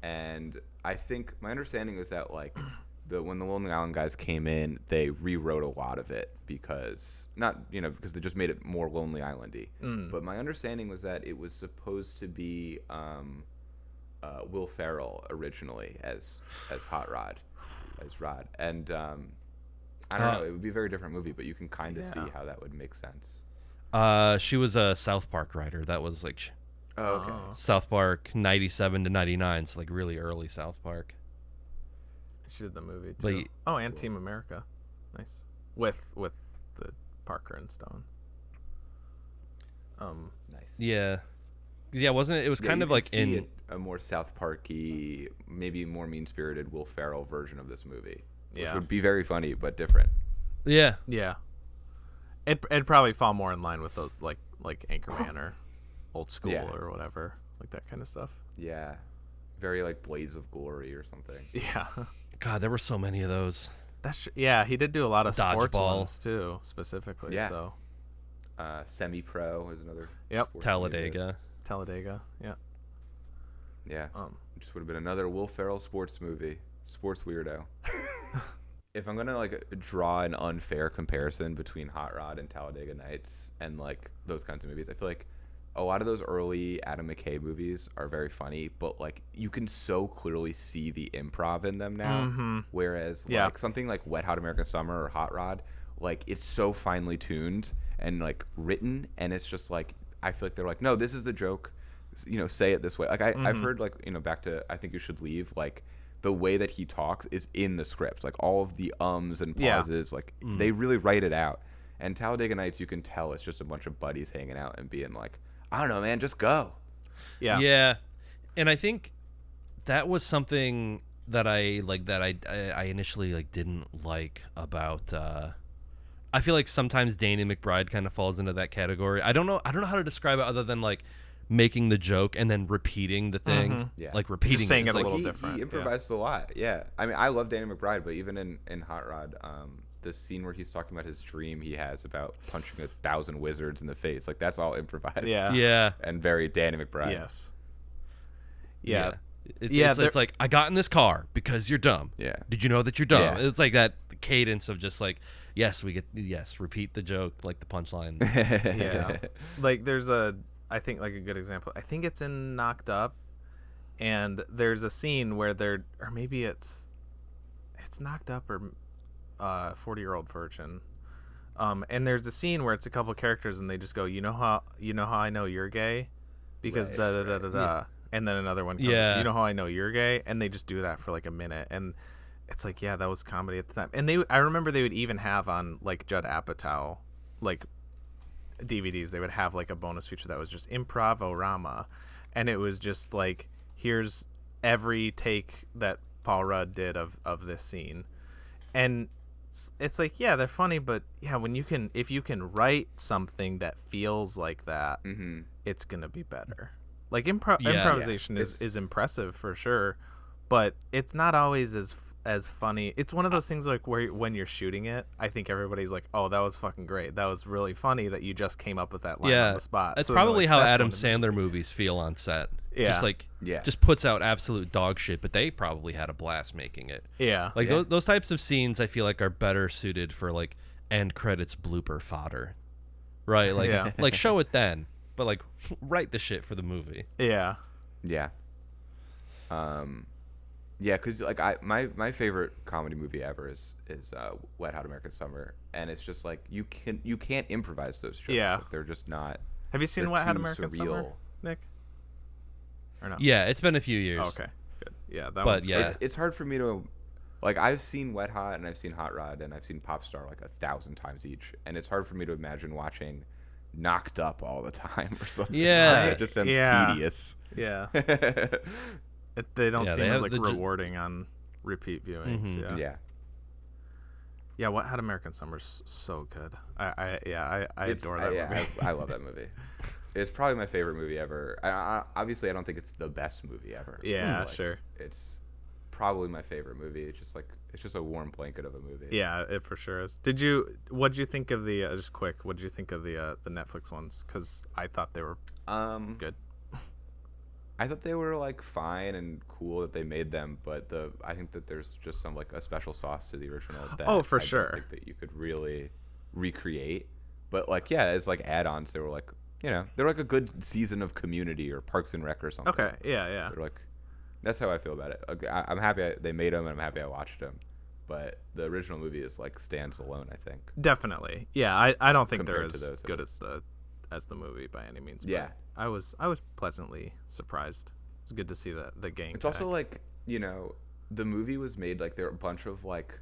and I think my understanding is that like when the Lonely Island guys came in, they rewrote a lot of it because because they just made it more Lonely Islandy. But my understanding was that it was supposed to be Will Ferrell originally as Hot Rod, as Rod, and I don't know. It would be a very different movie, but you can kind of see how that would make sense. She was a South Park writer. That was like, okay. South Park 97 to 99, so like really early South Park. She did the movie too. And Team America, nice with the Parker and Stone. Nice. Yeah, wasn't it? It was kind of like in a more South Parky, maybe more mean-spirited Will Ferrell version of this movie. Which would be very funny, but different. Yeah. Yeah. It'd probably fall more in line with those like Anchorman or Old School or whatever, like that kind of stuff. Yeah. Very like Blades of Glory or something. Yeah. God, there were so many of those. He did do a lot of sports Dodgeball. ones too, specifically. Yeah. So. Semi-Pro is another. Talladega. Yeah. Yeah. Just would have been another Will Ferrell sports movie. Sports weirdo. If I'm gonna like draw an unfair comparison between Hot Rod and Talladega Nights and like those kinds of movies, I feel like a lot of those early Adam McKay movies are very funny, but like you can so clearly see the improv in them now. Whereas like something like Wet Hot American Summer or Hot Rod, like it's so finely tuned and like written, and it's just like I feel like they're like, no, this is the joke, say it this way. Like I've heard like back to I Think You Should Leave, like the way that he talks is in the script, like all of the ums and pauses, like they really write it out. And Talladega Nights, you can tell it's just a bunch of buddies hanging out and being like, I don't know, man, just go. Yeah. And I think that was something that I initially like didn't like about I feel like sometimes Danny McBride kind of falls into that category. I don't know how to describe it other than like making the joke and then repeating the thing. Like repeating just saying it a like little different. He improvised a lot. Yeah. I mean, I love Danny McBride, but even in Hot Rod, the scene where he's talking about his dream he has about punching 1,000 wizards in the face, like that's all improvised. Yeah. And very Danny McBride. Yes. Yeah. It's like, I got in this car because you're dumb. Yeah. Did you know that you're dumb? Yeah. It's like that cadence of just like, repeat the joke, like the punchline. Yeah. Like there's I think like a good example. I think it's in Knocked Up, and there's a scene where or maybe it's Knocked Up or 40-Year-Old Virgin. And there's a scene where it's a couple characters and they just go, you know how I know you're gay, because da da da da da. And then another one comes, you know how I know you're gay, and they just do that for like a minute, and it's like, that was comedy at the time. And I remember they would even have on like Judd Apatow like DVDs, they would have like a bonus feature that was just improv-o-rama, and it was just like, here's every take that Paul Rudd did of this scene, and it's like, they're funny, but if you can write something that feels like that, it's gonna be better. Like improvisation is impressive for sure, but it's not always as funny. It's one of those things like where when you're shooting it, I think everybody's like, oh, that was fucking great, that was really funny that you just came up with that line on the spot. That's probably how Adam Sandler movies feel on set. Just puts out absolute dog shit, but they probably had a blast making it. Those types of scenes I feel like are better suited for like end credits blooper fodder, right? Like like show it then, but like write the shit for the movie. Because like my favorite comedy movie ever is Wet Hot American Summer, and it's just like you can't improvise those jokes. Like, they're just not. Have you seen Wet Hot American Summer, Nick? Or no? Yeah, it's been a few years. Okay, good. Yeah, it's hard for me to, like, I've seen Wet Hot and I've seen Hot Rod and I've seen Popstar like 1,000 times each, and it's hard for me to imagine watching Knocked Up all the time or something. It just sounds tedious. They don't seem as like rewarding on repeat viewings. Wet Hot American Summer's so good. I adore that movie. I love that movie. It's probably my favorite movie ever. Obviously, I don't think it's the best movie ever. Sure. It's probably my favorite movie. It's just a warm blanket of a movie. Yeah, it for sure is. What did you think of the just quick? What did you think of the Netflix ones? Because I thought they were good. I thought they were like fine and cool that they made them, but I think that there's just some like a special sauce to the original that for I sure. don't think that you could really recreate. But like as like add-ons, they were like they're like a good season of Community or Parks and Rec or something. Okay, yeah. They're like, that's how I feel about it. I'm happy they made them, and I'm happy I watched them. But the original movie is like stands alone, I think. Definitely, yeah. I don't think they're Compared to as those, good as the movie by any means. But Yeah. I was pleasantly surprised. It's good to see the gang. It's also like the movie was made like there are a bunch of like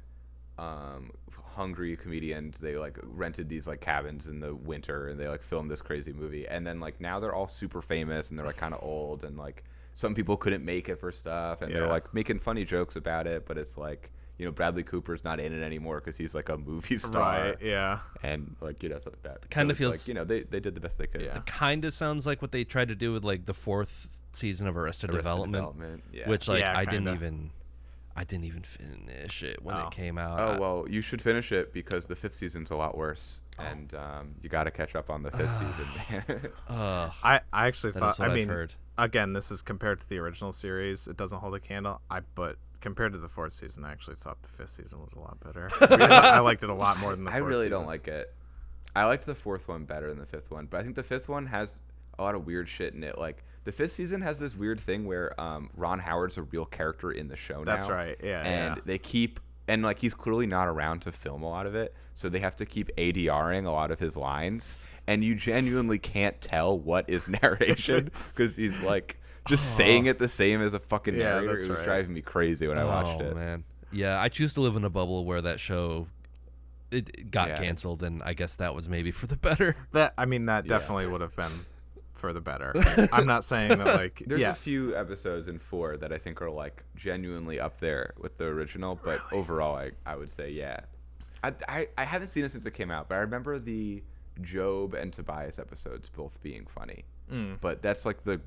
hungry comedians. They like rented these like cabins in the winter, and they like filmed this crazy movie. And then like now they're all super famous, and they're like kind of old, and like some people couldn't make it for stuff, and they're like making funny jokes about it. But it's like Bradley Cooper's not in it anymore because he's like a movie star, right? Yeah, and like stuff like that. Kind of feels like they did the best they could. Yeah. It kind of sounds like what they tried to do with like the 4th season of Arrested Development, yeah. which like Yeah, I didn't even finish it when it came out. Oh well, you should finish it because the 5th season's a lot worse, and you got to catch up on the 5th season. I actually thought. I mean, heard. Again, this is compared to the original series. It doesn't hold a candle. But compared to the 4th season, I actually thought the 5th season was a lot better. I liked it a lot more than the 4th season. I really don't like it. I liked the 4th one better than the 5th one, but I think the 5th one has a lot of weird shit in it. Like the 5th season has this weird thing where Ron Howard's a real character in the show now. That's right. Yeah. And they keep like he's clearly not around to film a lot of it, so they have to keep ADRing a lot of his lines, and you genuinely can't tell what is narration because he's like just saying it the same as a fucking narrator. It was driving me crazy when I watched it. Oh man, yeah. I choose to live in a bubble where that show it got canceled, and I guess that was maybe for the better. That definitely would have been for the better. I'm not saying that like there's a few episodes in 4 that I think are like genuinely up there with the original, but overall I would say I haven't seen it since it came out, but I remember the Job and Tobias episodes both being funny. But that's like the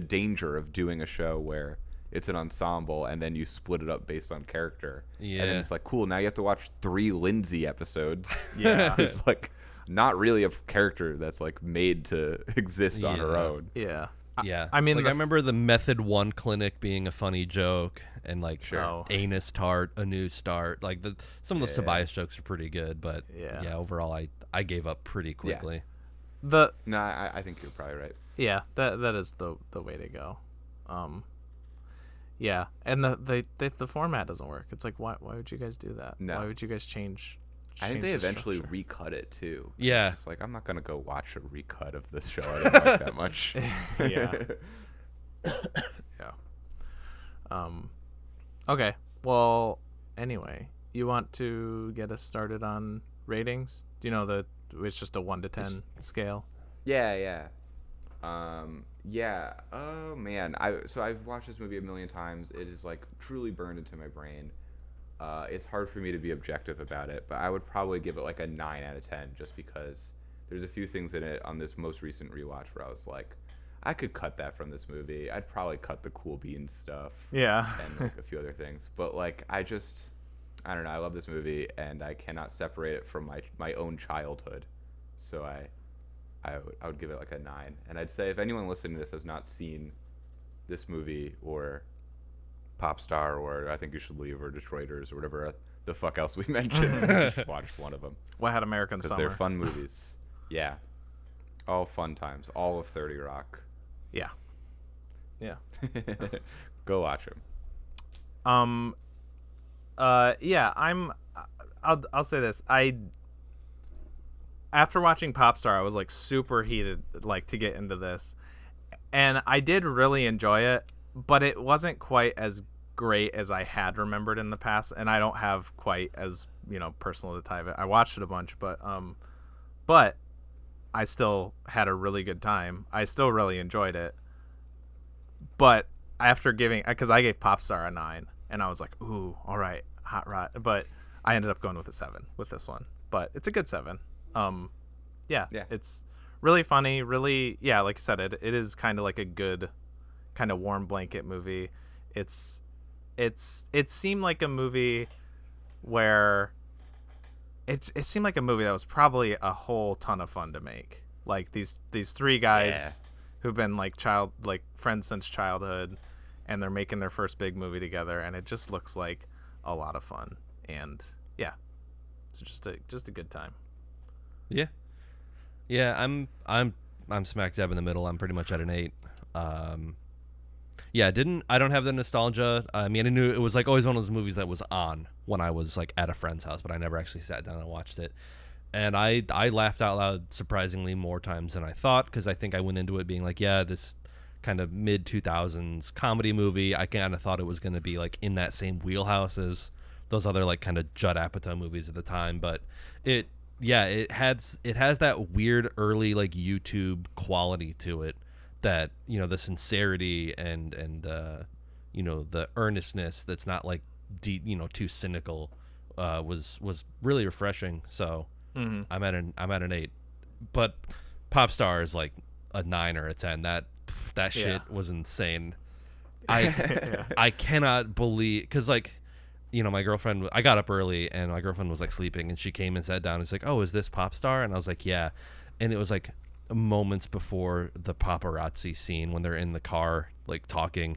danger of doing a show where it's an ensemble and then you split it up based on character. Yeah. And then it's like, cool, now you have to watch 3 Lindsay episodes. Yeah. It's like not really a character that's like made to exist on her own. Yeah. Yeah. I mean, like I remember the Method 1 clinic being a funny joke, and like Anus Tart, a new start. Like some of those Tobias jokes are pretty good, but overall I gave up pretty quickly. No, I think you're probably right. Yeah, that is the way to go. Yeah, and the format doesn't work. It's like why would you guys do that? No. Why would you guys change? I think they eventually recut it too. Yeah, it's like I'm not gonna go watch a recut of this show I didn't like that much. Yeah. Okay. Well, anyway, you want to get us started on ratings? Do you know that it's just a 1 to 10 scale? Yeah. Oh man, I've watched this movie a million times. It is like truly burned into my brain. It's hard for me to be objective about it, but I would probably give it like a 9 out of 10 just because there's a few things in it on this most recent rewatch where I was like, I could cut that from this movie. I'd probably cut the Cool Beans stuff. Yeah. And like a few other things. But like I don't know, I love this movie and I cannot separate it from my own childhood. So I would give it like a 9. And I'd say if anyone listening to this has not seen this movie or Popstar or I Think You Should Leave or Detroiters or whatever the fuck else we mentioned, you should watch one of them. What had American Summer? Because they're fun movies. Yeah. All fun times. All of 30 Rock. Yeah. Yeah. Go watch them. Yeah, I'll say this. After watching Popstar, I was like super heated like to get into this. And I did really enjoy it, but it wasn't quite as great as I had remembered in the past, and I don't have quite as, personal to tie of it. I watched it a bunch, but I still had a really good time. I still really enjoyed it. But after because I gave Popstar a 9, and I was like, ooh, all right, hot rod. But I ended up going with a 7 with this one. But it's a good 7. Yeah. It's really funny, really, like I said, it is kind of like a good kind of warm blanket movie. It's it seemed like a movie where it seemed like a movie that was probably a whole ton of fun to make. Like these three guys who've been like friends since childhood, and they're making their first big movie together, and it just looks like a lot of fun. And yeah, it's just a good time. Yeah. Yeah, I'm smack dab in the middle. I'm pretty much at an 8. Yeah, I don't have the nostalgia. I mean, I knew it was like always one of those movies that was on when I was like at a friend's house, but I never actually sat down and watched it. And I laughed out loud surprisingly more times than I thought, because I think I went into it being like, yeah, this kind of mid 2000s comedy movie. I kind of thought it was going to be like in that same wheelhouse as those other like kind of Judd Apatow movies at the time, but it has that weird early like YouTube quality to it, that, you know, the sincerity and you know, the earnestness that's not like deep, you know, too cynical, was really refreshing. So I'm at an 8, but Popstar is like a 9 or a 10. That shit was insane. I cannot believe, because like, you know, my girlfriend, I got up early and my girlfriend was like sleeping, and she came and sat down and was like, oh, is this Popstar? And I was like, yeah. And it was like moments before the paparazzi scene when they're in the car like talking,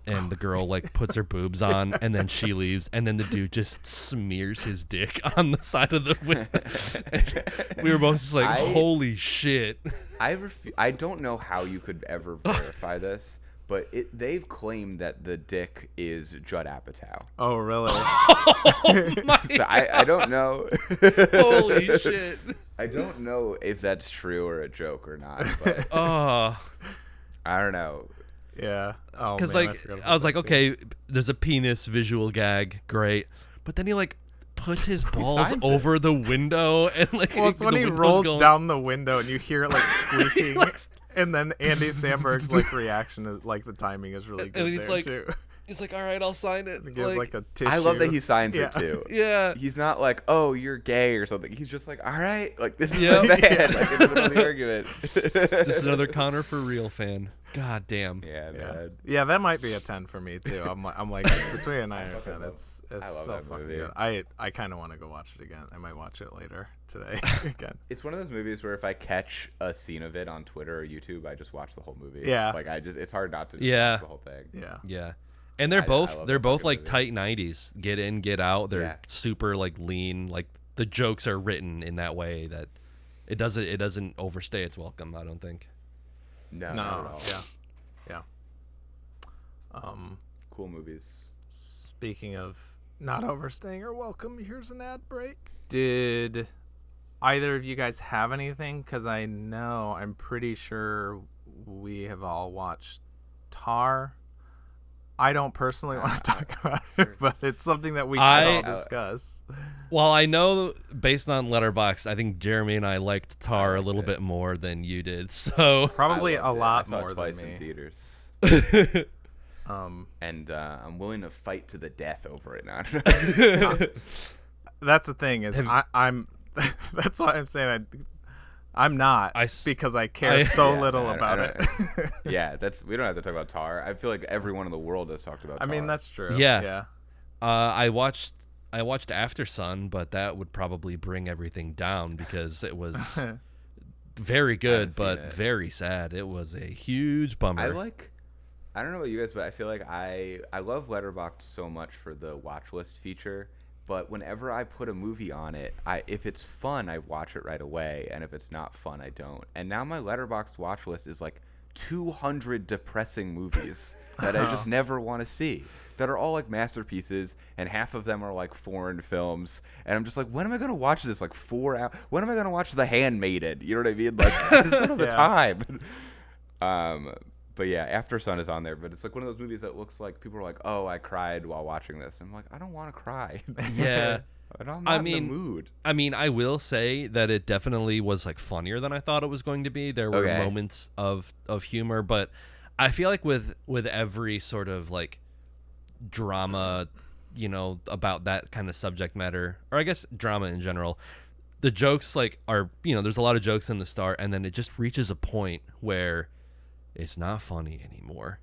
and the girl like puts her boobs on, and then she leaves, and then the dude just smears his dick on the side of the window. We were both just like, holy shit. I don't know how you could ever verify this, but they've claimed that the dick is Judd Apatow. Oh, really? Oh my so I don't know. Holy shit. I don't know if that's true or a joke or not. But I don't know. Yeah. Oh, because like I was like, okay, there's a penis visual gag, great, but then he like puts his balls over the window, and like, well, it's when he rolls down the window and you hear it like squeaking. And then Andy Samberg's like reaction is like, the timing is really good. And he's there like, too. He's like, all right, I'll sign it. He gives like a tissue. I love that he signs it too. Yeah. He's not like, oh, you're gay or something. He's just like, all right, like this is bad. Like in the middle of the argument. Just another Connor for real fan. God damn. Yeah, man. Yeah, that might be a 10 for me too. I'm like it's between a 9 and a 10. It's I love so that fucking movie. good. I kind of want to go watch it again. I might watch it later today again. It's one of those movies where if I catch a scene of it on Twitter or YouTube, I just watch the whole movie. Yeah. Like it's hard not to just watch the whole thing. Yeah. Yeah. And they're both like movie. tight 90s. Get in, get out. They're super like lean. Like the jokes are written in that way that it doesn't overstay its welcome, I don't think. No. Not at all. Yeah. Cool movies. Speaking of not overstaying or welcome, here's an ad break. Did either of you guys have anything? Because I know, I'm pretty sure we have all watched Tar. I don't personally want to talk about it, but it's something that we can all discuss. Well, I know based on Letterboxd, I think Jeremy and I liked Tar a little bit more than you did. So probably a lot I saw more it twice than me. in theaters. And I'm willing to fight to the death over it now. That's the thing is I'm that's why I'm saying I'm not because I care so little about it. Yeah, we don't have to talk about Tar. I feel like everyone in the world has talked about Tar. I mean, that's true. Yeah. I watched After Sun, but that would probably bring everything down because it was very good but very sad. It was a huge bummer. I don't know about you guys, but I feel like I love Letterboxd so much for the watch list feature. But whenever I put a movie on it, if it's fun, I watch it right away, and if it's not fun, I don't. And now my Letterboxd watch list is like 200 depressing movies that I just never want to see, that are all like masterpieces, and half of them are like foreign films. And I'm just like, when am I going to watch this? Like 4 hours? When am I going to watch The Handmaiden? You know what I mean? Like, I just don't have the time. But yeah, After Sun is on there, but it's like one of those movies that looks like people are like, "Oh, I cried while watching this." I'm like, I don't want to cry. Yeah, I'm not in the mood. I mean, I will say that it definitely was like funnier than I thought it was going to be. There were moments of humor, but I feel like with every sort of like drama, you know, about that kind of subject matter, or I guess drama in general, the jokes like are, you know, there's a lot of jokes in the start, and then it just reaches a point where it's not funny anymore.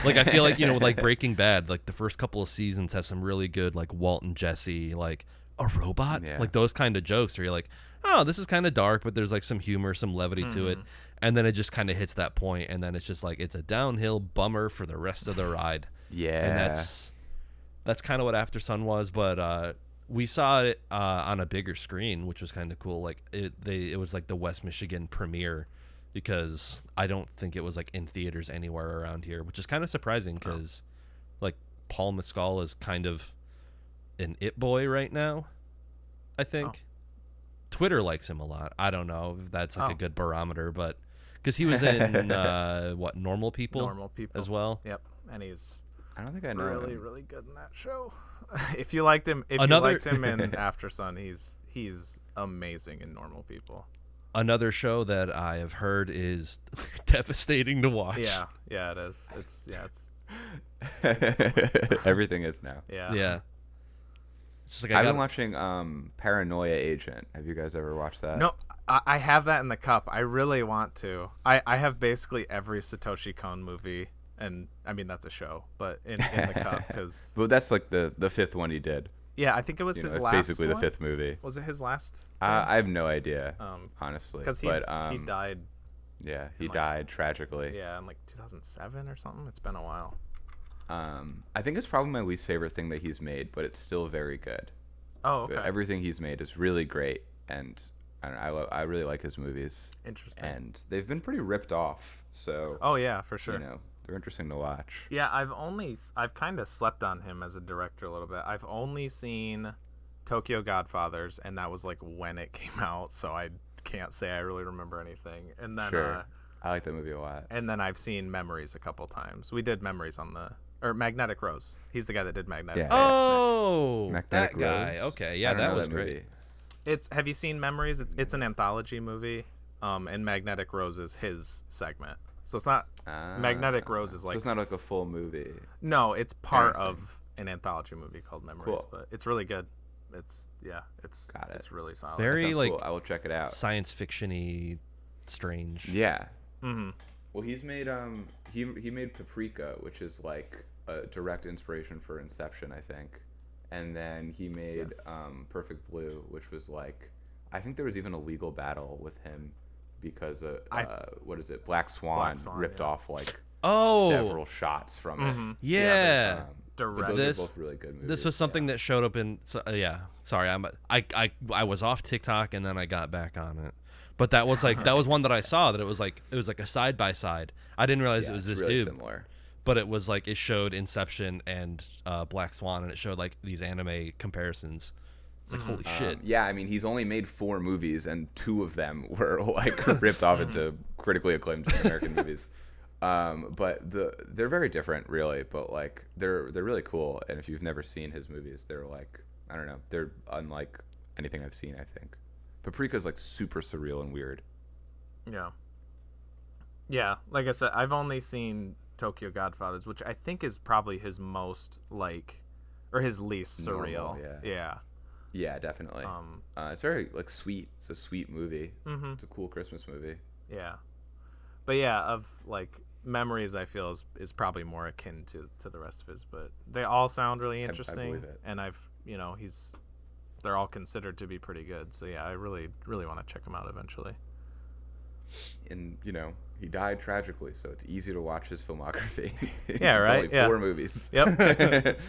Like I feel like with like Breaking Bad, like the first couple of seasons have some really good like Walt and Jesse, like a robot, like those kind of jokes where you're like, oh, this is kind of dark, but there's like some humor, some levity to it, and then it just kind of hits that point, and then it's just like it's a downhill bummer for the rest of the ride. Yeah, and that's kind of what After Sun was, but we saw it on a bigger screen, which was kind of cool. Like it was like the West Michigan premiere, because I don't think it was like in theaters anywhere around here, which is kind of surprising because like Paul Mescal is kind of an it boy right now, I think. Twitter likes him a lot. I don't know if that's like a good barometer, but because he was in Normal People as well. Yep, and he's I don't think I know really him. Really good in that show. If you liked him, you liked him in After Sun, he's amazing in Normal People. Another show that I have heard is devastating to watch. Yeah, it is. It's everything is now. Yeah. It's just like I've been watching Paranoia Agent. Have you guys ever watched that? No, I have that in the cup. I really want to. I have basically every Satoshi Kon movie, and I mean that's a show, but in the cup because. Well, that's like the fifth one he did. Yeah, I think it was his last. Basically, one? the fifth movie. Was it his last? I have no idea, honestly. Because he died. Yeah, he died tragically. Yeah, in like 2007 or something. It's been a while. I think it's probably my least favorite thing that he's made, but it's still very good. Oh, okay. But everything he's made is really great, and I really like his movies. Interesting. And they've been pretty ripped off, so. Oh yeah, for sure. They're interesting to watch. Yeah, I've kind of slept on him as a director a little bit. I've only seen Tokyo Godfathers, and that was like when it came out, so I can't say I really remember anything. And then I like that movie a lot. And then I've seen Memories a couple times. We did Memories or Magnetic Rose. He's the guy that did Magnetic Rose. Oh, Magnetic that guy. Rose. Okay, yeah, that was great. Movie. Have you seen Memories? It's an anthology movie, and Magnetic Rose is his segment. So it's not Magnetic Rose is like. So it's not like a full movie. No, it's part of an anthology movie called Memories, cool. But it's really good. It's got it. It's really solid. Very like cool. I will check it out. Science fiction-y, strange. Yeah. Mm-hmm. Well, he's made he made Paprika, which is like a direct inspiration for Inception, I think. And then he made Perfect Blue, which was like, I think there was even a legal battle with him because what is it? Black Swan ripped off like several shots from it. Yeah. But those are both really good movies. This was something that showed up in. Sorry, I was off TikTok and then I got back on it. But that was like that was one that I saw that it was like a side by side. I didn't realize it was this really dude. Similar. But it was like it showed Inception and Black Swan, and it showed like these anime comparisons. It's like holy shit. Yeah, I mean he's only made 4 movies, and 2 of them were like ripped off into critically acclaimed American movies. But they're very different, really. But like they're really cool, and if you've never seen his movies, they're like I don't know, they're unlike anything I've seen. I think Paprika's like super surreal and weird. Yeah. Like I said, I've only seen Tokyo Godfathers, which I think is probably his most or his least surreal. Normal, yeah, definitely. It's very like sweet. It's a sweet movie. Mm-hmm. It's a cool Christmas movie. Yeah, but yeah, of like Memories, I feel is probably more akin to the rest of his. But they all sound really interesting, I believe it. And they're all considered to be pretty good. So yeah, I really really want to check them out eventually. And he died tragically, so it's easy to watch his filmography. Yeah, right. Only 4 movies. Yep.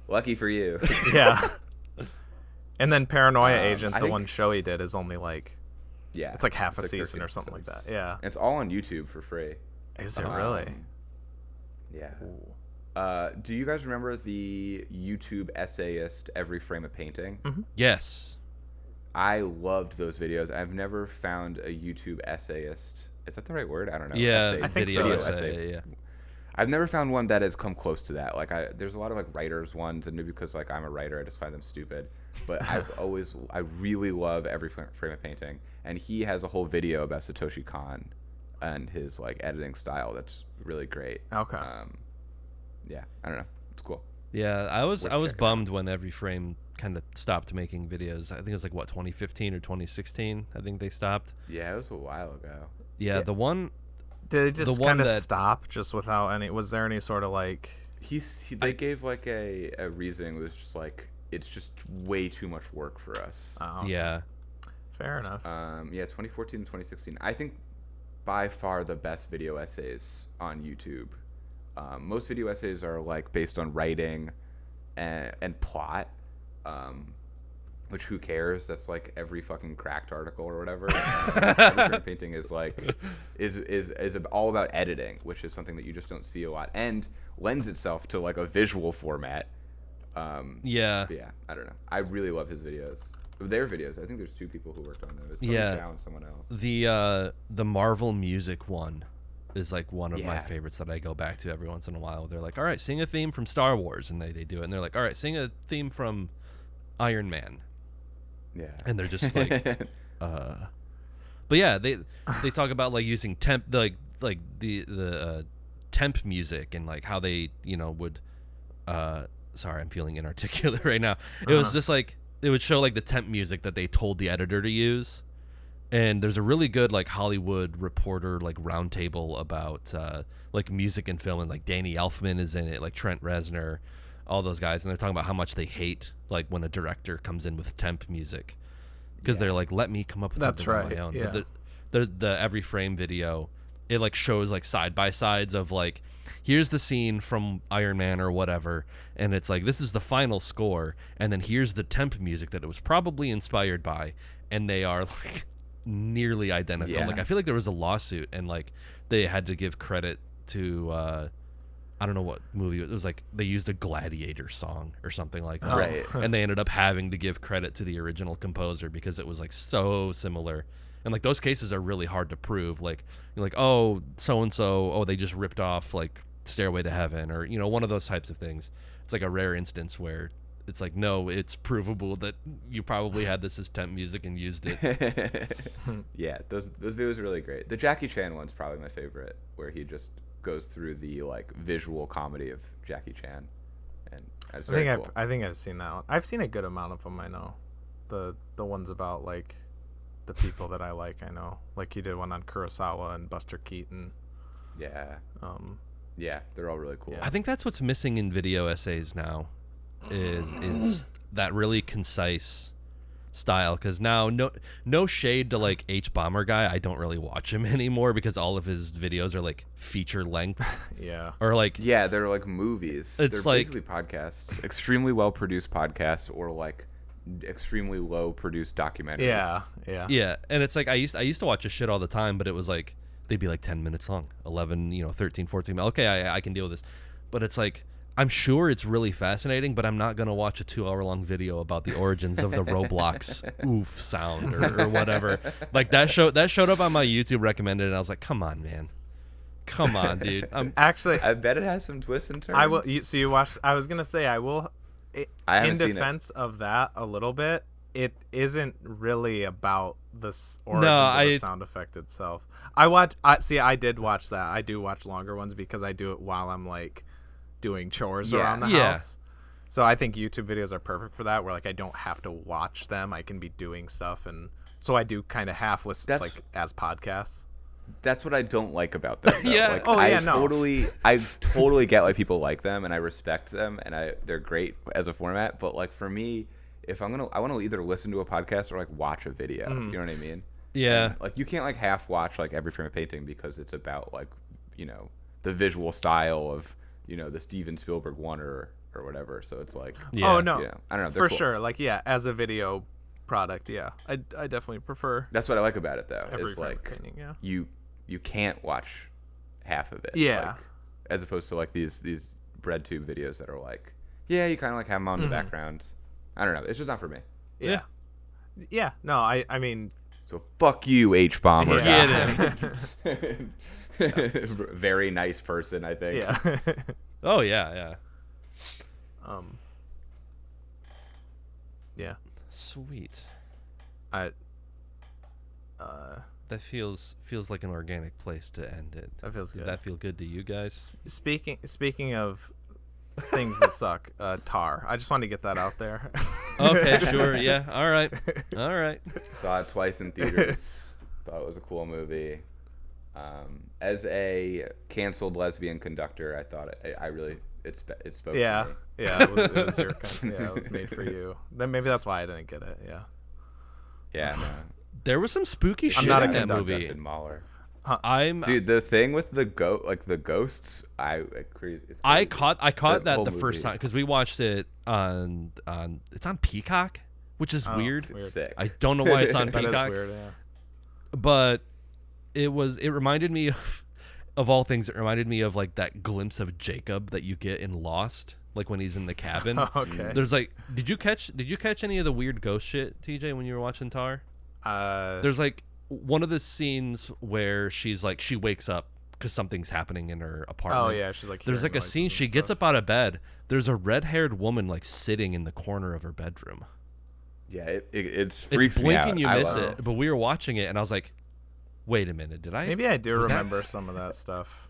Lucky for you. Yeah. And then Paranoia Agent, the one show he did, is only like, it's like half a season or something like that. Yeah. And it's all on YouTube for free. Is it really? Yeah. Do you guys remember the YouTube essayist Every Frame a Painting? Mm-hmm. Yes. I loved those videos. I've never found a YouTube essayist. Is that the right word? I don't know. Yeah, I think so. Essay, yeah. I've never found one that has come close to that. Like, there's a lot of like writers ones, and maybe because like I'm a writer, I just find them stupid. But I really love Every Frame of Painting, and he has a whole video about Satoshi Kon and his like editing style that's really great. Okay. Yeah, I don't know. It's cool. Yeah, I was bummed when Every Frame kind of stopped making videos. I think it was like 2015 or 2016. I think they stopped. Yeah, it was a while ago. Yeah, the one Did it just kind of stop just without any? Was there any sort of like? They gave like a reasoning. It was just like it's just way too much work for us. Oh, yeah. Fair enough. 2014 and 2016. I think by far the best video essays on YouTube. Most video essays are like based on writing and plot, which who cares? That's like every fucking Cracked article or whatever. Every painting is like is all about editing, which is something that you just don't see a lot, and lends itself to like a visual format. Yeah. Yeah, I don't know. I really love his videos. Their videos. I think there's 2 people who worked on them. It's Tony Chow and someone else. The Marvel music one is like one of my favorites that I go back to every once in a while. They're like, all right, sing a theme from Star Wars, and they do it, and they're like, all right, sing a theme from Iron Man. Yeah. And they're just like but yeah, they talk about like using temp the temp music and like how they, would sorry, I'm feeling inarticulate right now. It was just like it would show like the temp music that they told the editor to use. And there's a really good like Hollywood Reporter like roundtable about like music and film, and like Danny Elfman is in it, like Trent Reznor, all those guys, and they're talking about how much they hate like when a director comes in with temp music, because they're like, let me come up with something on my own. Yeah. But the Every Frame video, it like shows like side by sides of like, here's the scene from Iron Man or whatever, and it's like, this is the final score, and then here's the temp music that it was probably inspired by, and they are like nearly identical. Yeah. Like I feel like there was a lawsuit, and like they had to give credit to I don't know what movie it was. Like they used a Gladiator song or something like that, Right. and they ended up having to give credit to the original composer because it was like so similar. And like those cases are really hard to prove. Like you're like, oh, so and so, oh, they just ripped off like Stairway to Heaven, or one of those types of things. It's like a rare instance where it's like, no, it's provable that you probably had this as temp music and used it. Yeah, those videos are really great. The Jackie Chan one's probably my favorite, where he just goes through the like visual comedy of Jackie Chan, and that's very cool. I think I've seen that one. I've seen a good amount of them. I know the ones about like the people that I like. I know, like he did one on Kurosawa and Buster Keaton. Yeah. Yeah, they're all really cool. I think that's what's missing in video essays now, is that really concise style. Because now, no shade to like H Bomber guy, I don't really watch him anymore because all of his videos are like feature length. Yeah. Or like, yeah, they're like movies. It's they're like basically podcasts, extremely well produced podcasts, or like extremely low produced documentaries. Yeah. And it's like I used to watch this shit all the time, but it was like they'd be like 10 minutes long, 11, 13, 14. Okay, I can deal with this. But it's like, I'm sure it's really fascinating, but I'm not going to watch a 2-hour-long video about the origins of the Roblox oof sound or whatever. Like that showed up on my YouTube recommended, and I was like, come on, man. Come on, dude. Actually, I bet it has some twists and turns. I will. So you watched? I was gonna say I will. I haven't in defense of that a little bit, it isn't really about the origins of the sound effect itself. I did watch that. I do watch longer ones because I do it while I'm like doing chores around the house. So I think YouTube videos are perfect for that, where like I don't have to watch them. I can be doing stuff, and so I do kind of half listen like as podcasts. That's what I don't like about them. Though. Yeah. Like, I totally get why people like them, and I respect them, and they're great as a format. But like for me, if I want to either listen to a podcast or like watch a video. You know what I mean? Yeah. And, like you can't like half watch like Every Frame of Painting because it's about like the visual style of the Steven Spielberg one or whatever. So it's like oh no, I don't know for cool. sure. Like as a video product, I definitely prefer. That's what I like about it though. Every is Frame of like Painting, you can't watch half of it. Yeah. Like, as opposed to like these bread tube videos that are like, you kind of like have them on in the background. I don't know. It's just not for me. Yeah. Yeah. No, I mean. So fuck you, H Bomber. Yeah. Very nice person, I think. Yeah. Oh yeah. Yeah. Sweet. That feels like an organic place to end it. That feels good. Did that feel good to you guys? Speaking of things that suck, Tar. I just wanted to get that out there. Okay, sure. Yeah. All right. Saw it twice in theaters. Thought it was a cool movie. As a canceled lesbian conductor, I thought it spoke yeah, to me. Yeah, it was your it was made for you. Then maybe that's why I didn't get it. Yeah. Yeah, no. There was some spooky shit not a in that conductor. movie. Mahler. Dude, the thing with the ghosts, crazy. I caught that whole the movie first is- time because we watched it on it's on Peacock, which is weird. Sick. I don't know why it's on That Peacock. is weird. Yeah. But it reminded me of all things, it reminded me of like that glimpse of Jacob that you get in Lost, like when he's in the cabin. Okay. There's like, did you catch any of the weird ghost shit, TJ, when you were watching Tar? There's like one of the scenes where she wakes up because something's happening in her apartment. Oh yeah, she's like. There's like a scene she gets up out of bed. There's a red-haired woman like sitting in the corner of her bedroom. Yeah, it's It's me blink out. and you I miss love it. But we were watching it and I was like, wait a minute, did I? Maybe I do was that- remember some of that stuff.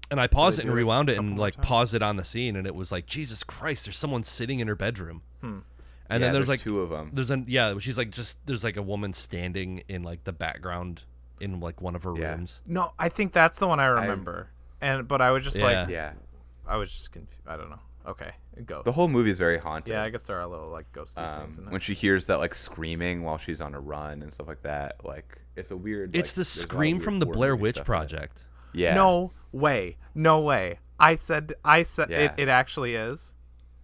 And I paused They it and do it rewound a it couple and more like times. paused it on the scene and it was like, Jesus Christ, there's someone sitting in her bedroom. And Yeah, then there's like two of them. She's like there's like a woman standing in like the background in like one of her Yeah. rooms. No, I think that's the one I remember. But I was just like, Yeah, I was just confused. I don't know. Okay, ghost. the whole movie is very haunted. Yeah, I guess there are little like ghosty things in When it. she hears that like screaming while she's on a run and stuff like that, like it's a weird. It's like, the there's a lot of scream weird from the horror Blair movie Witch stuff in it. Project. Yeah. No way. I said Yeah. it actually is.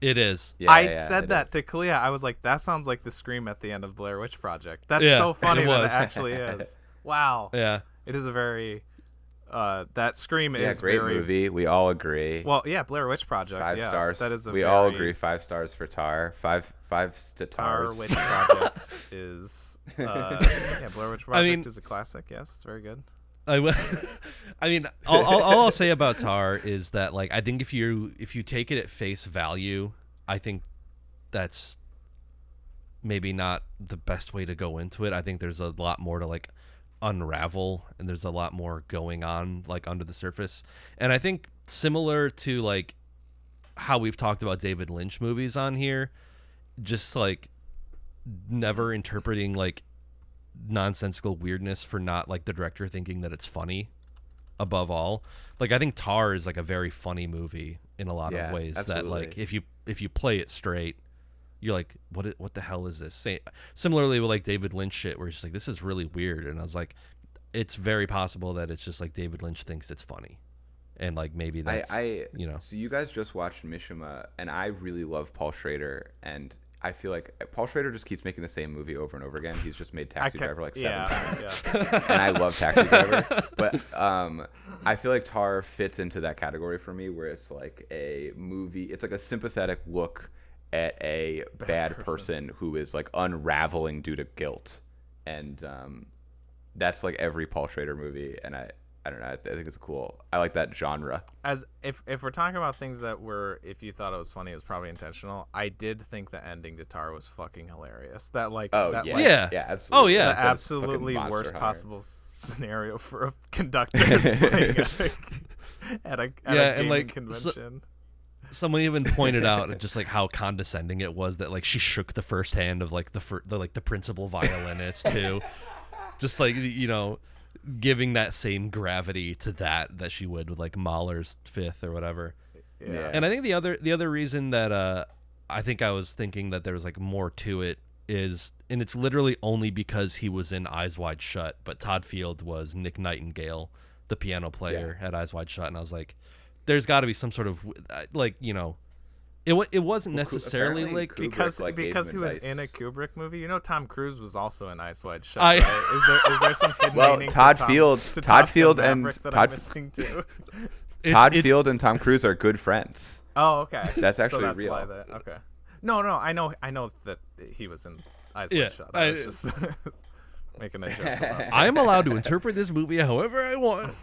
It is. Yeah, I yeah, said it that is. to Kalia. I was like, that sounds like the scream at the end of Blair Witch Project. That's Yeah, so funny it that it was. actually is. Wow. Yeah. It is a very that scream Yeah, is great very movie. We all agree. well. Yeah, Blair Witch Project. 5 yeah, stars. That is a we very all agree 5 stars for Tar. Five to Tar Tars. Witch Project is yeah. Blair Witch Project mean- is a classic. Yes, it's very good. I mean, all I'll say about Tar is that like I think if you take it at face value, I think that's maybe not the best way to go into it. I think there's a lot more to like unravel, and there's a lot more going on like under the surface. And I think similar to like how we've talked about David Lynch movies on here, just like never interpreting like nonsensical weirdness for not like the director thinking that it's funny above all. Like I think Tar is like a very funny movie in a lot of ways that like absolutely. if you play it straight, you're like, what the hell is this? Similarly with like David Lynch shit where it's just like, this is really weird, and I was like, it's very possible that it's just like David Lynch thinks it's funny, and like maybe that's you know. So you guys just watched Mishima, and I really love Paul Schrader, and I feel like Paul Schrader just keeps making the same movie over and over again. He's just made Taxi Driver like 7 times. Yeah. And I love Taxi Driver, but I feel like Tar fits into that category for me, where it's like a movie. It's like a sympathetic look at a bad person who is like unraveling due to guilt, and that's like every Paul Schrader movie. And I don't know. I think it's cool. I like that genre. As if we're talking about things that were, if you thought it was funny, it was probably intentional. I did think the ending to Tar was fucking hilarious. That like, that, yeah, like, Yeah. absolutely. Oh, yeah. the That fucking absolutely Monster worst Hunter. possible scenario for a conductor playing at a and, gaming like, convention. Someone even pointed out just like how condescending it was that like she shook the first hand of like the principal violinist too, just like, you know, giving that same gravity to that she would with like Mahler's Fifth or whatever. Yeah. And I think the other reason that I think I was thinking that there was like more to it is, and it's literally only because he was in Eyes Wide Shut, but Todd Field was Nick Nightingale, the piano player at Eyes Wide Shut, and I was like, there's got to be some sort of like, you know, it wasn't necessarily apparently like Kubrick, because gave he was him in a advice. Kubrick movie. You know, Tom Cruise was also in Eyes Wide Shut. I- Right? Is there some hidden Well, meaning to Todd Tom- Field- to Todd Top Gun Field and Maverick that Todd- I'm missing too? Todd it's- Field and Tom Cruise are good friends. Oh, okay. That's so actually that's real. Why that, okay. No, I know that he was in Eyes Yeah, Wide Shut. I was just making a joke about that. I'm allowed to interpret this movie however I want.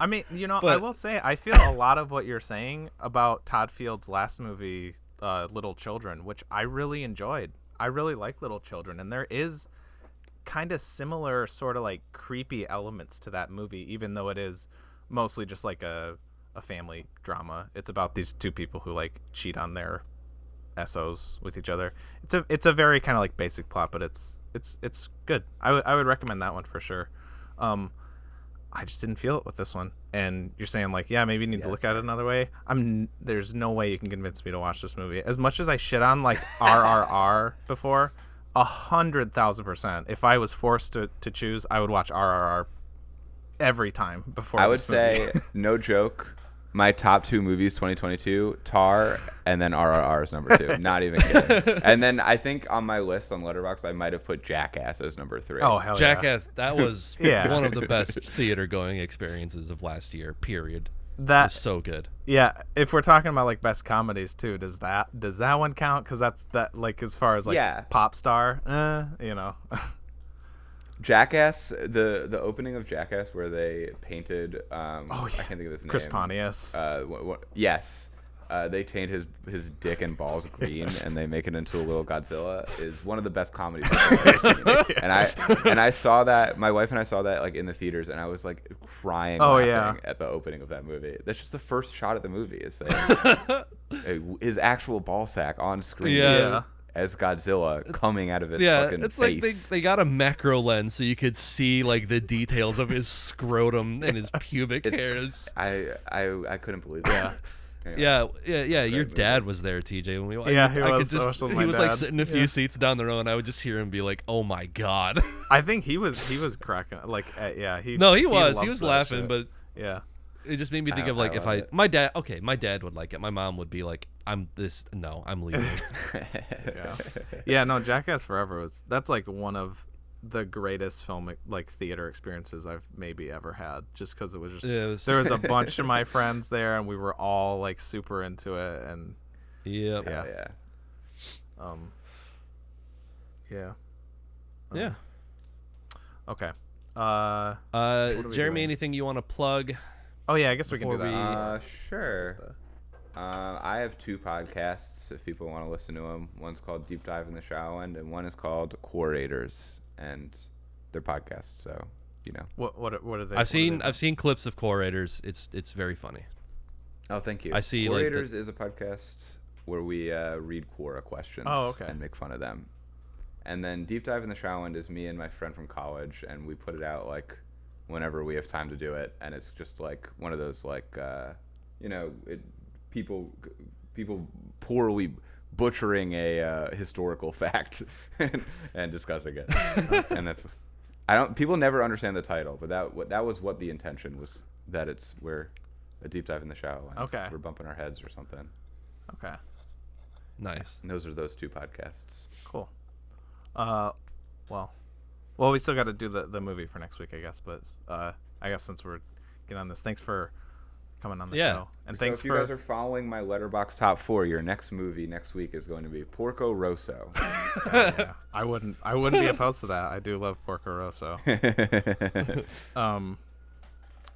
I mean, you know, I But- will say I feel a lot of what you're saying about Todd Field's last movie, Little Children, which I really enjoyed. I really like Little Children, and there is kind of similar sort of like creepy elements to that movie, even though it is mostly just like a family drama. It's about these two people who like cheat on their SOs with each other. It's a very kind of like basic plot, but it's good. I would recommend that one for sure. I just didn't feel it with this one. And you're saying like, yeah, maybe you need to look at it another way. There's no way you can convince me to watch this movie. As much as I shit on like RRR before, 100,000%. If I was forced to choose, I would watch RRR every time before. I would say, no joke, my top 2 movies 2022, Tar and then RRR is number 2. Not even kidding. And then I think on my list on Letterboxd, I might have put Jackass as number 3. Oh, hell Jackass, that was Yeah. one of the best theater going experiences of last year, period. That was so good. Yeah, if we're talking about like best comedies too, does that one count? Because that's that like as far as like Popstar, you know. Jackass, the opening of Jackass where they painted I can't think of his name. Chris Pontius. Yes. They taint his dick and balls green and they make it into a little Godzilla is one of the best comedies I've ever seen. And I saw that, my wife and I saw that like in the theaters, and I was like crying laughing at the opening of that movie. That's just the first shot of the movie is his actual ball sack on screen. As Godzilla coming out of his fucking it's face. like they got a macro lens so you could see like the details of his scrotum and his pubic hairs. I couldn't believe it. Yeah. Your dad was there, TJ. When we, he was. He was like sitting a few seats down the row, and I would just hear him be like, "Oh my god." I think he was cracking like he. No, he was laughing, shit. But yeah. It just made me think of like if my dad would like it. My mom would be like, I'm leaving. No, Jackass Forever that's like one of the greatest film like theater experiences I've maybe ever had, just because it was just there was a bunch of my friends there and we were all like super into it and okay. Jeremy, anything you want to plug? Oh yeah, I guess we can do that. Sure. I have 2 podcasts if people want to listen to them. One's called Deep Dive in the Shadowland, and one is called Quorators, and they're podcasts. So what are they? I've seen clips of Quorators. It's very funny. Oh, thank you. I see. Quorators is a podcast where we read Quora questions and make fun of them. And then Deep Dive in the Shadowland is me and my friend from college, and we put it out like whenever we have time to do it, and it's just like one of those like people poorly butchering a historical fact and discussing it. And that's people never understand the title, but that was what the intention was, that we're a deep dive in the Shadowlands. Okay, we're bumping our heads or something. Okay, nice. And those are those 2 podcasts. Cool. Well, we still got to do the movie for next week, I guess. But I guess since we're getting on this, thanks for coming on the show. And so if you guys are following my Letterboxd top 4, your next movie next week is going to be Porco Rosso. I wouldn't be opposed to that. I do love Porco Rosso.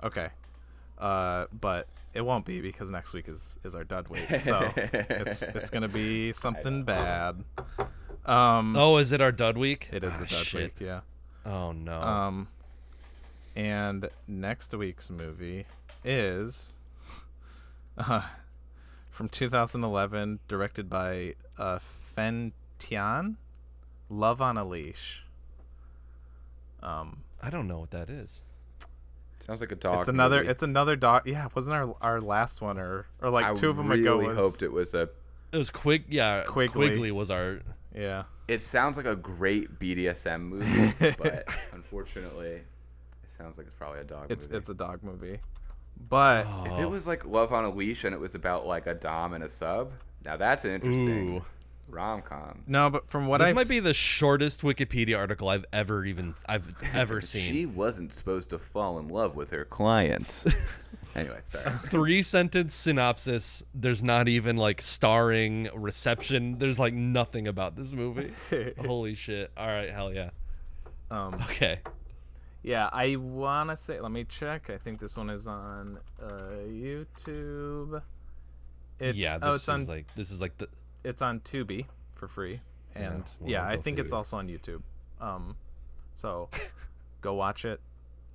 Okay. But it won't be because next week is our dud week. So it's gonna be something bad. Is it our dud week? It is the dud week, yeah. Oh no. And next week's movie is from 2011, directed by Fen Tian, Love on a Leash. I don't know what that is. Sounds like a dog. It's another dog. Yeah, it wasn't our last one or like 2 of them ago. I really hoped it was It was Quigley was our. Yeah. It sounds like a great BDSM movie, but unfortunately, it sounds like it's probably a dog movie. It's a dog movie. But if it was like Love on a Leash and it was about like a dom and a sub, now that's an interesting rom-com. No, but from what this might be the shortest Wikipedia article I've ever seen. She wasn't supposed to fall in love with her clients. Anyway, sorry. 3-sentence synopsis. There's not even like starring, reception. There's like nothing about this movie. Holy shit. All right, hell yeah. Okay. Yeah, I want to say, let me check. I think this one is on YouTube. This is like the it's on Tubi for free. And I think it's also on YouTube. So go watch it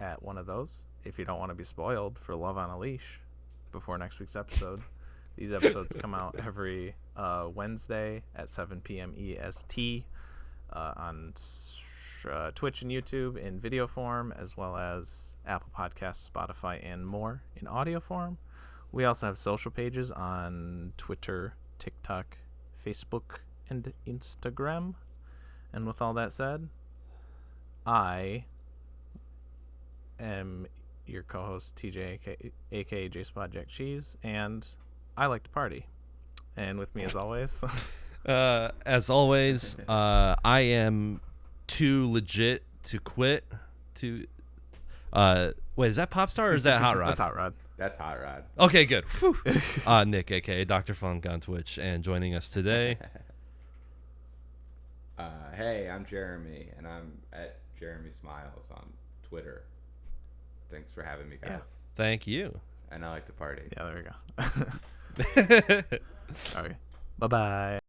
at one of those if you don't want to be spoiled for Love on a Leash before next week's episode. These episodes come out every Wednesday at 7 p.m. EST on Twitch and YouTube in video form, as well as Apple Podcasts, Spotify, and more in audio form. We also have social pages on Twitter, TikTok, Facebook, and Instagram. And with all that said, I am your co-host, TJ, aka J-Spot Jack Cheese, and I like to party. And with me, as always... I am too legit to quit. Wait, is that Popstar or is that Hot Rod? That's Hot Rod. That's Hot Rod. Okay, good. Nick, aka Dr. Funk on Twitch, and joining us today. Hey, I'm Jeremy, and I'm at Jeremy Smiles on Twitter. Thanks for having me, guys. Yeah. Thank you. And I like to party. Yeah, there we go. All right. Bye-bye.